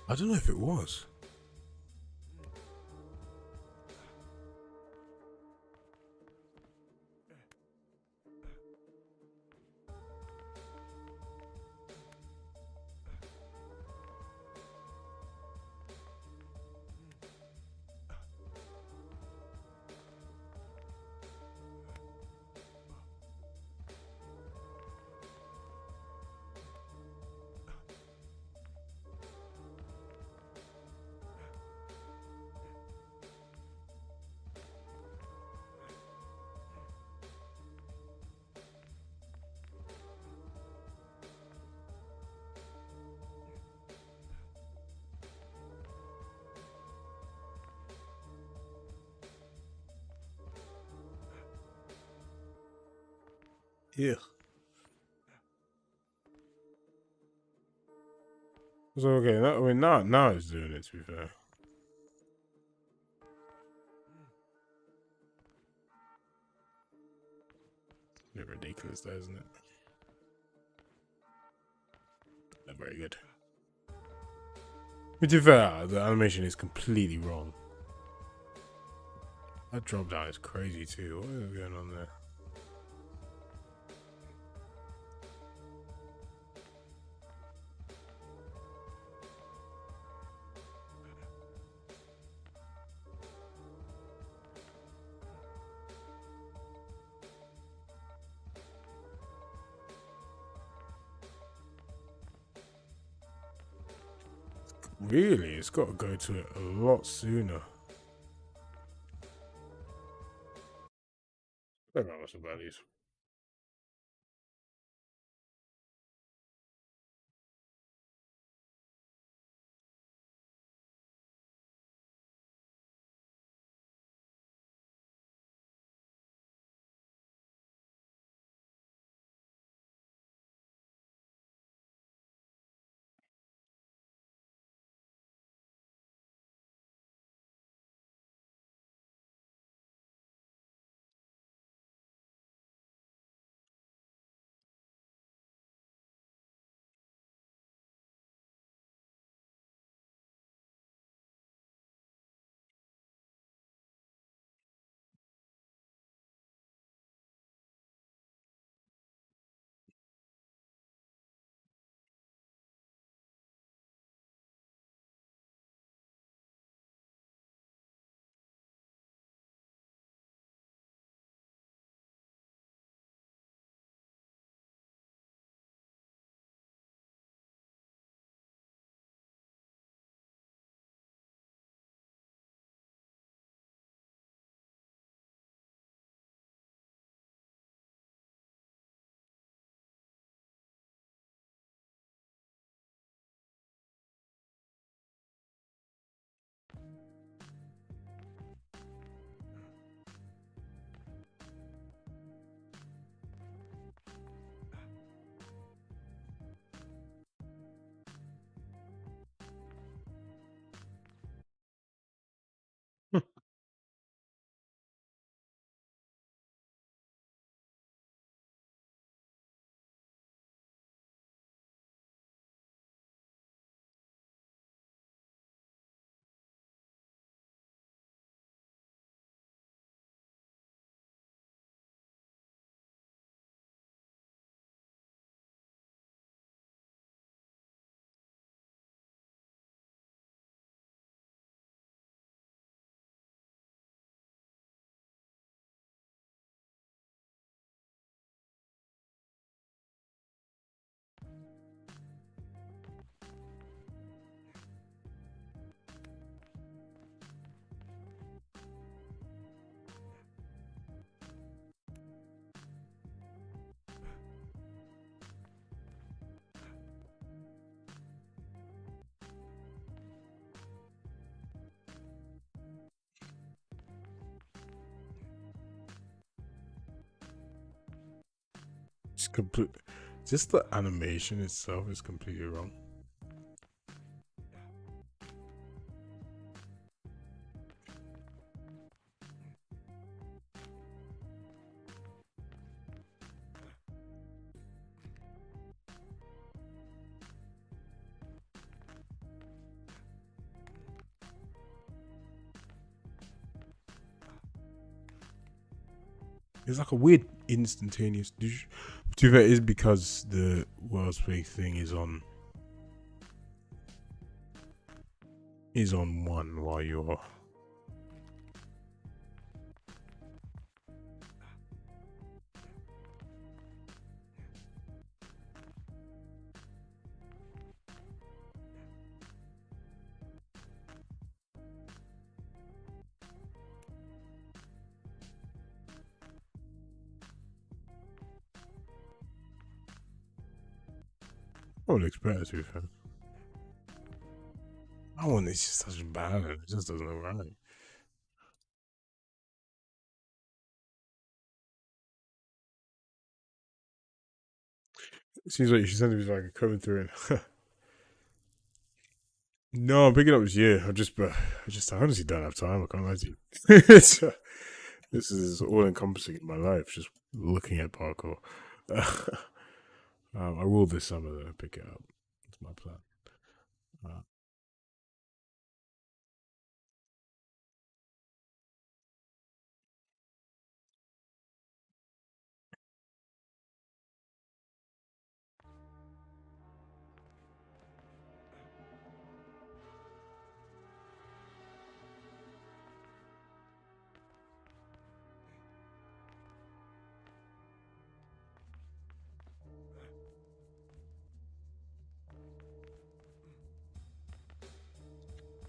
I don't know if it was. Yeah. So okay, I mean now it's doing it, to be fair. A bit ridiculous though, isn't it? Not very good. But to be fair, the animation is completely wrong. That drop down is crazy too. What is going on there? Really? It's got to go to it a lot sooner. I don't know what's about these. It's complete. Just the animation itself is completely wrong. It's like a weird instantaneous. To be fair, it is because the world's big thing is on one while you're. Oh, it looks better to be fair. That one is just such bad. It just doesn't look right. It seems like you should send me like coming through. And no, I'm picking up this year. I honestly don't have time. I can't lie to you. This is all encompassing in my life. Just looking at parkour. I will this summer though. Pick it up. That's my plan. Uh,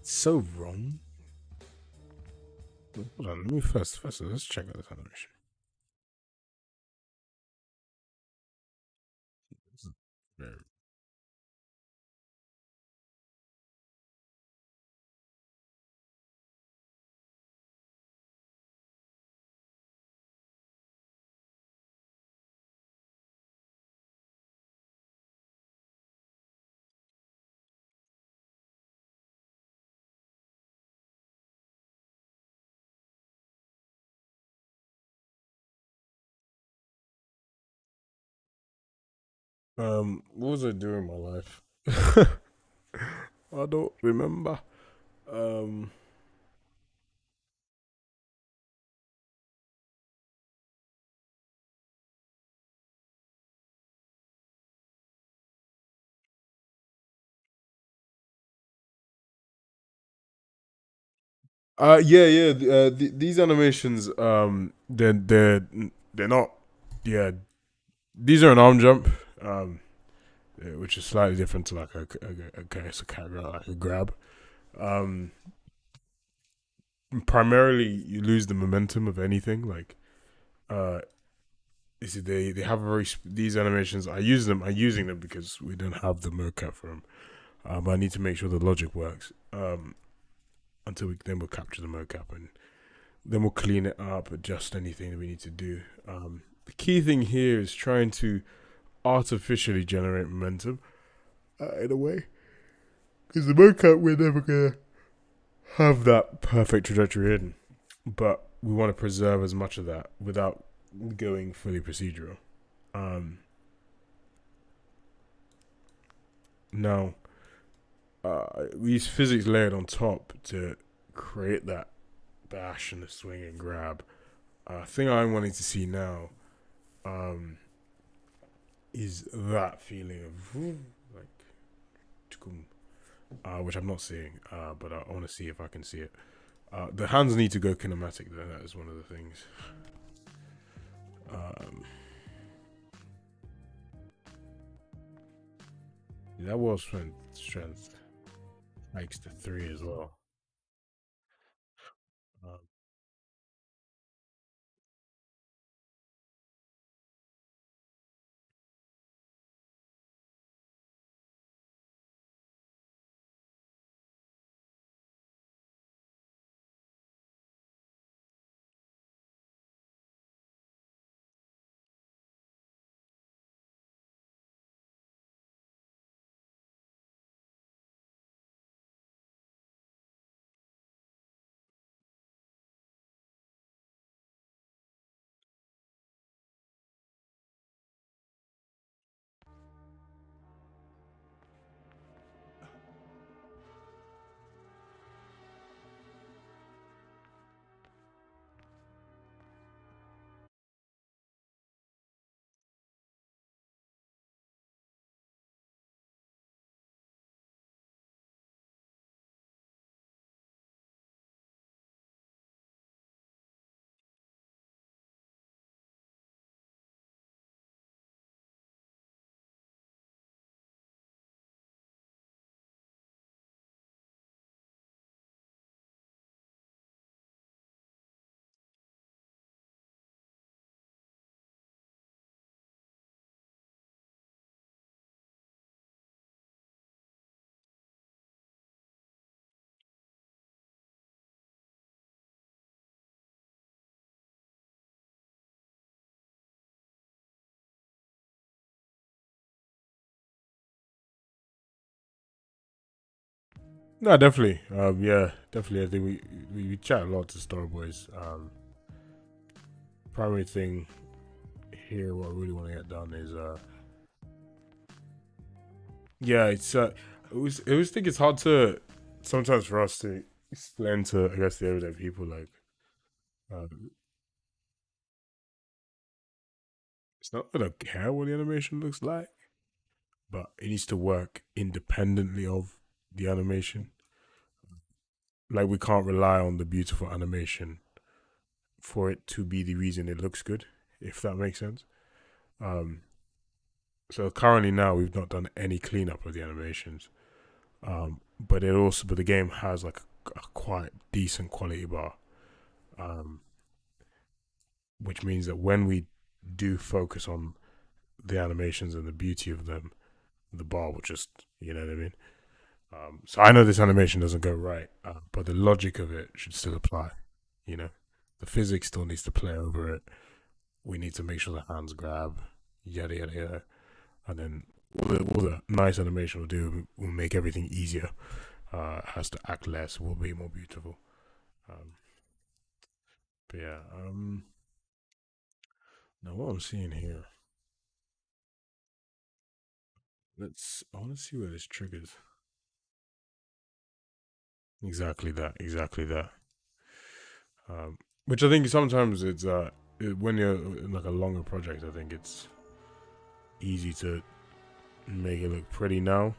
it's so wrong. Hold on. Let me first. Let's check out this animation. This is very what was I doing in my life? I don't remember. Um, yeah. These animations, they're not. Yeah, these are an arm jump. Which is slightly different to like it's a cat grab, like a grab. Um, primarily, you lose the momentum of anything. Like, uh, you see, they have a very these animations. I use them. I'm using them because we don't have the mocap for them. But I need to make sure the logic works. Until we'll capture the mocap and then we'll clean it up, adjust anything that we need to do. The key thing here is trying to artificially generate momentum in a way, because the mocap we're never gonna have that perfect trajectory in, but we want to preserve as much of that without going fully procedural. Um, Now, we use physics layered on top to create that bash and the swing and grab. Thing I'm wanting to see now um, is that feeling of like, which I'm not seeing, but I want to see if I can see it. The hands need to go kinematic, though. That is one of the things. Um, that was strength hikes to 3 as well. Um, No, definitely. Yeah, definitely. I think we chat a lot to Star Boys. Primary thing here, what I really want to get done is yeah, it was think it's hard to sometimes for us to explain to I guess the everyday people like uh, it's not that I don't care what the animation looks like, but it needs to work independently of the animation. Like we can't rely on the beautiful animation for it to be the reason it looks good, if that makes sense. Um, so currently now we've not done any cleanup of the animations. But the game has like a quite decent quality bar, um, which means that when we do focus on the animations and the beauty of them, the bar will just, you know what I mean. So I know this animation doesn't go right, but the logic of it should still apply. You know, the physics still needs to play over it. We need to make sure the hands grab, yada yada yada, and then all the nice animation will do will make everything easier. Has to act less, will be more beautiful. Um, but yeah, now what I'm seeing here, I want to see where this triggers. Exactly that, exactly that. Which I think sometimes when you're in like a longer project, I think it's easy to make it look pretty now.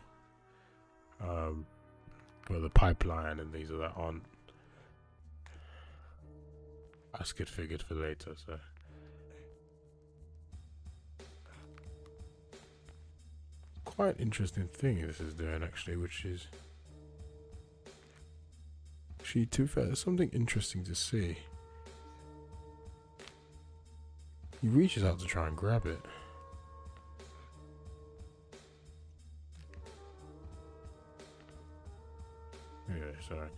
Um, but the pipeline and things like that aren't as good figured for later. So quite interesting thing this is doing actually, which is actually too fair. There's something interesting to see. He reaches out to try and grab it. Anyway, sorry.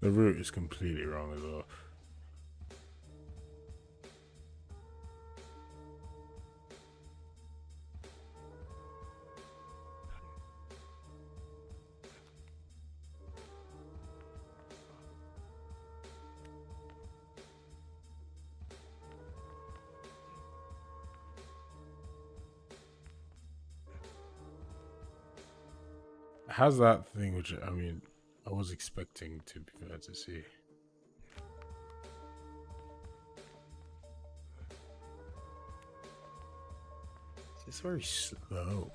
The route is completely wrong as well. It has that thing which I mean I was expecting to be fair to see. It's very slow.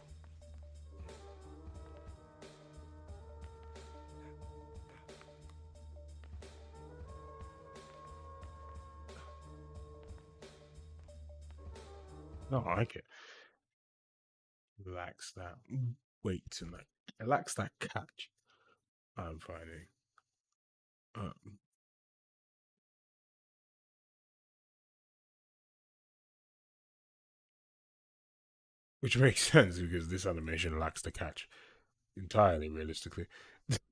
No, I like it. Lacks that weight and that. It lacks that catch. I'm finding. Um, which makes sense because this animation lacks the catch entirely, realistically.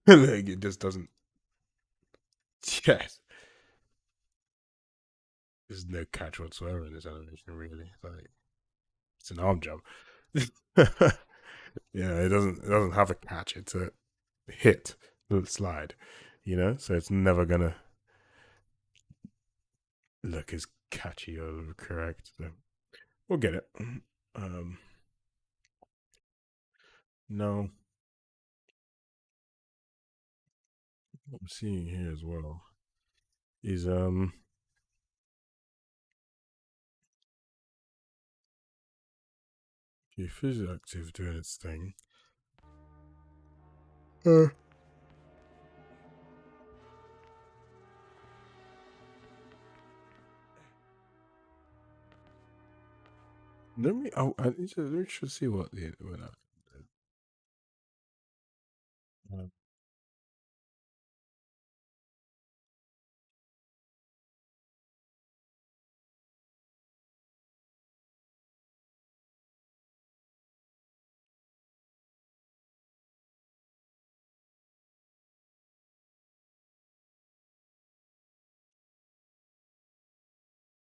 Like it just doesn't. Yes, there's no catch whatsoever in this animation. Really, like it's an arm jump. Yeah, it doesn't have a catch. It's a hit, little slide. So it's never gonna look as catchy or correct. So we'll get it. Um, no, what I'm seeing here as well is okay, physical active doing its thing. Uh, let me. Let me just see what the when I. Uh,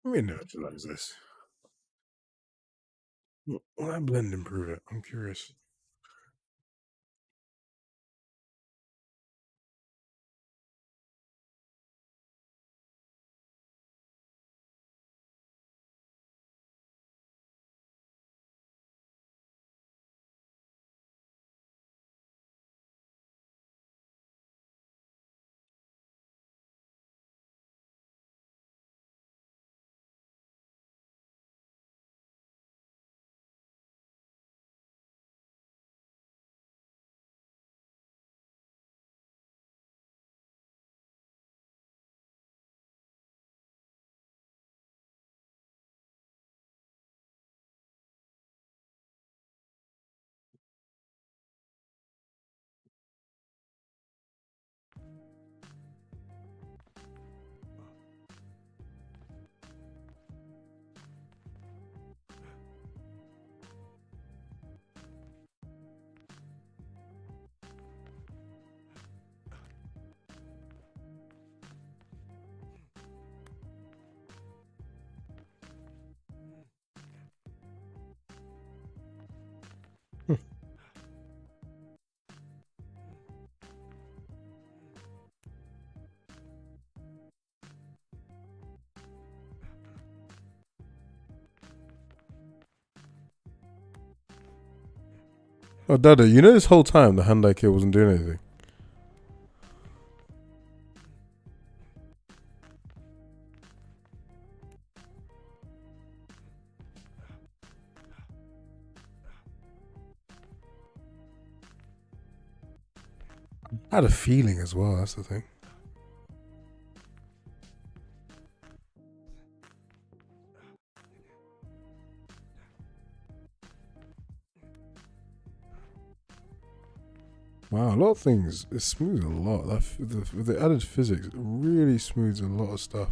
let me initialize this. Will I blend improve it? I'm curious. Oh, Dada, this whole time the hand eye kit wasn't doing anything. I had a feeling as well. That's the thing. Wow, a lot of things. It smooths a lot. With the added physics, it really smooths a lot of stuff.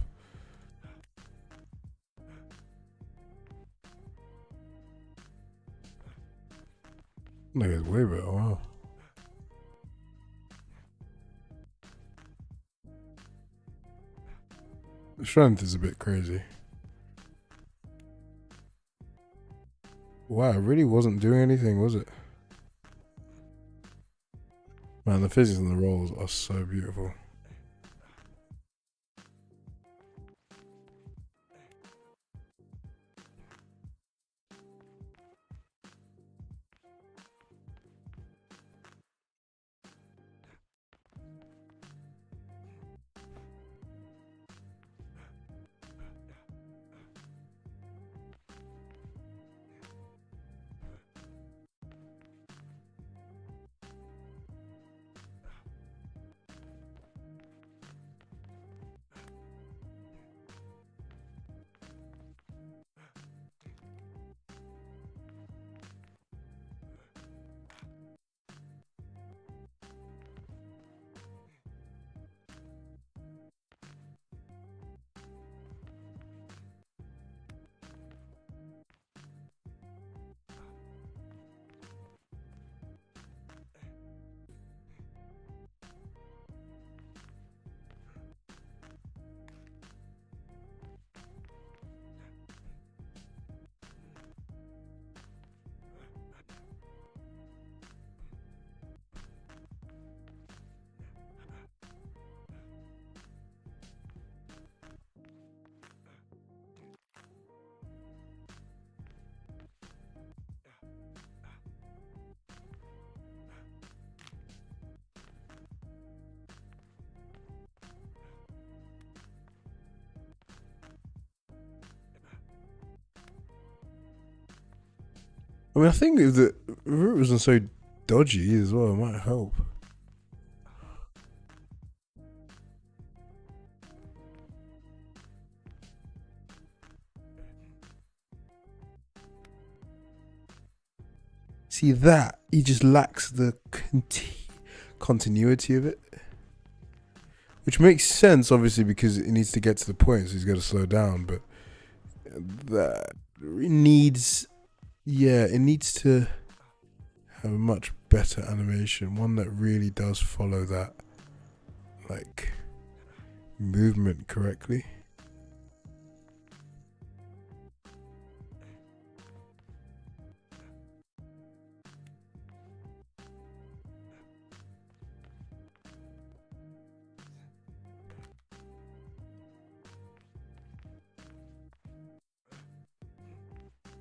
Like it's way better. Wow. The strength is a bit crazy. Wow, it really wasn't doing anything, was it? Man, the physics and the rolls are so beautiful. I mean, I think if the route wasn't so dodgy as well, it might help. See that he just lacks the continuity of it, which makes sense obviously because it needs to get to the point, so he's got to slow down. But that needs, yeah, it needs to have a much better animation, one that really does follow that like movement correctly.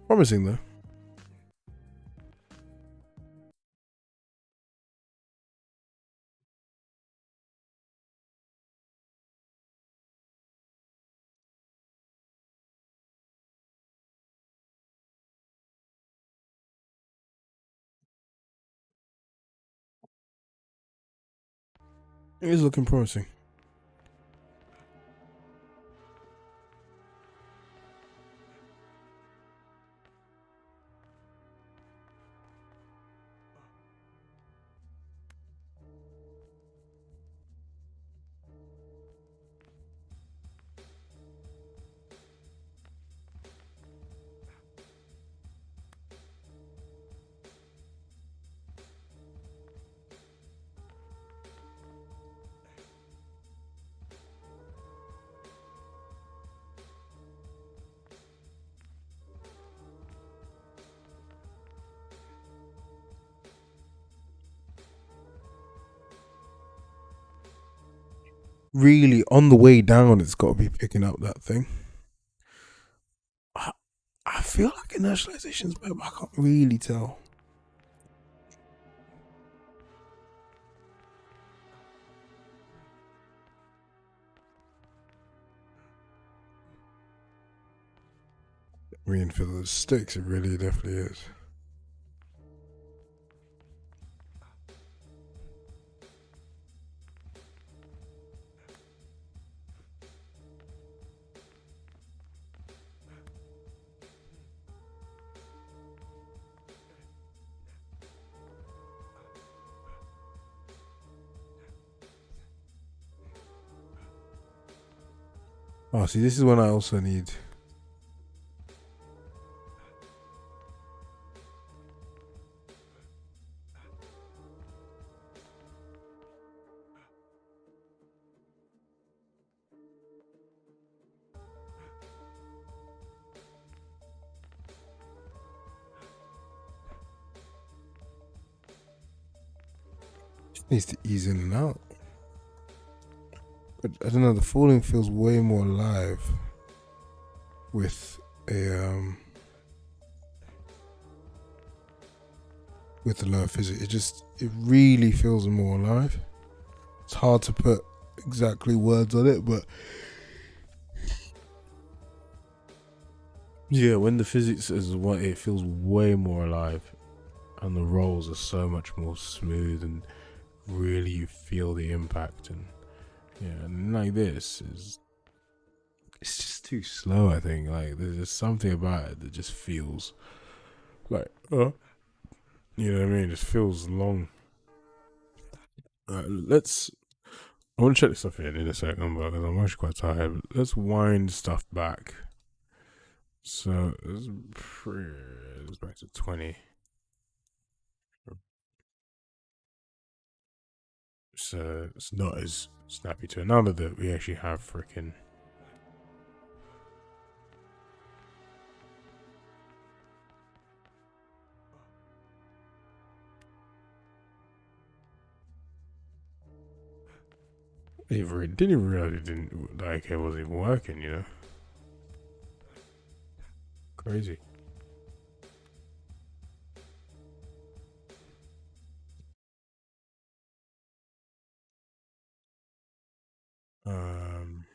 Promising though. It is looking promising. Really, on the way down, it's got to be picking up that thing. I feel like inertialization's better, but I can't really tell. I mean, for the sticks, it really definitely is. Oh, see, this is when I also need. Needs to ease in and out. But I don't know, the falling feels way more alive with a with the lower physics. It really feels more alive. It's hard to put exactly words on it, but yeah, when the physics is what, it feels way more alive, and the rolls are so much more smooth, and really you feel the impact. And yeah, and like this is, it's just too slow. I think like there's just something about it that just feels like you know what I mean. It just feels long. Let's. I want to check this stuff in a second, but because I'm actually quite tired. But let's wind stuff back. So it's back to 20. So it's not as snappy to another that we actually have freaking. Didn't even realize it didn't, like, it wasn't even working, you know? Crazy. Um,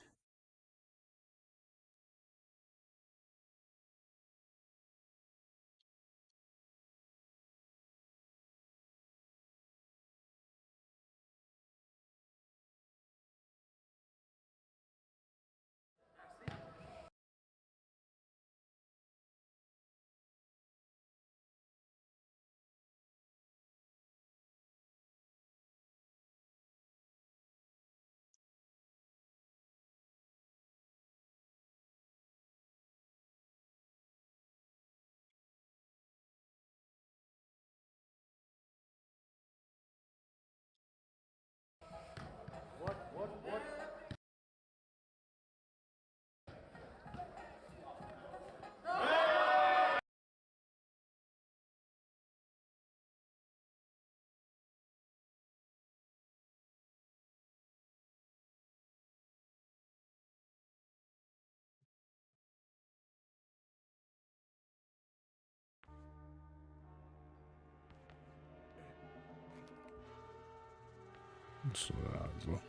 So that as well.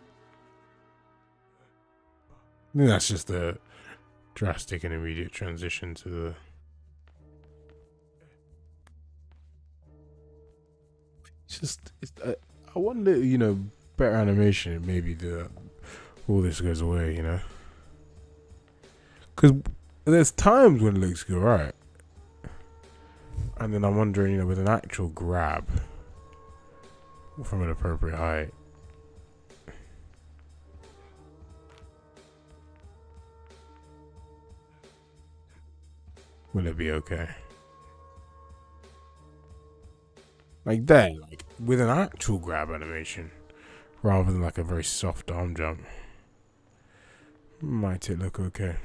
I think that's just a drastic and immediate transition to the. I wonder, better animation, maybe all this goes away, because there's times when it looks good, right? And then I'm wondering, with an actual grab from an appropriate height. Will it be okay? Like that, like with an actual grab animation, rather than like a very soft arm jump. Might it look okay?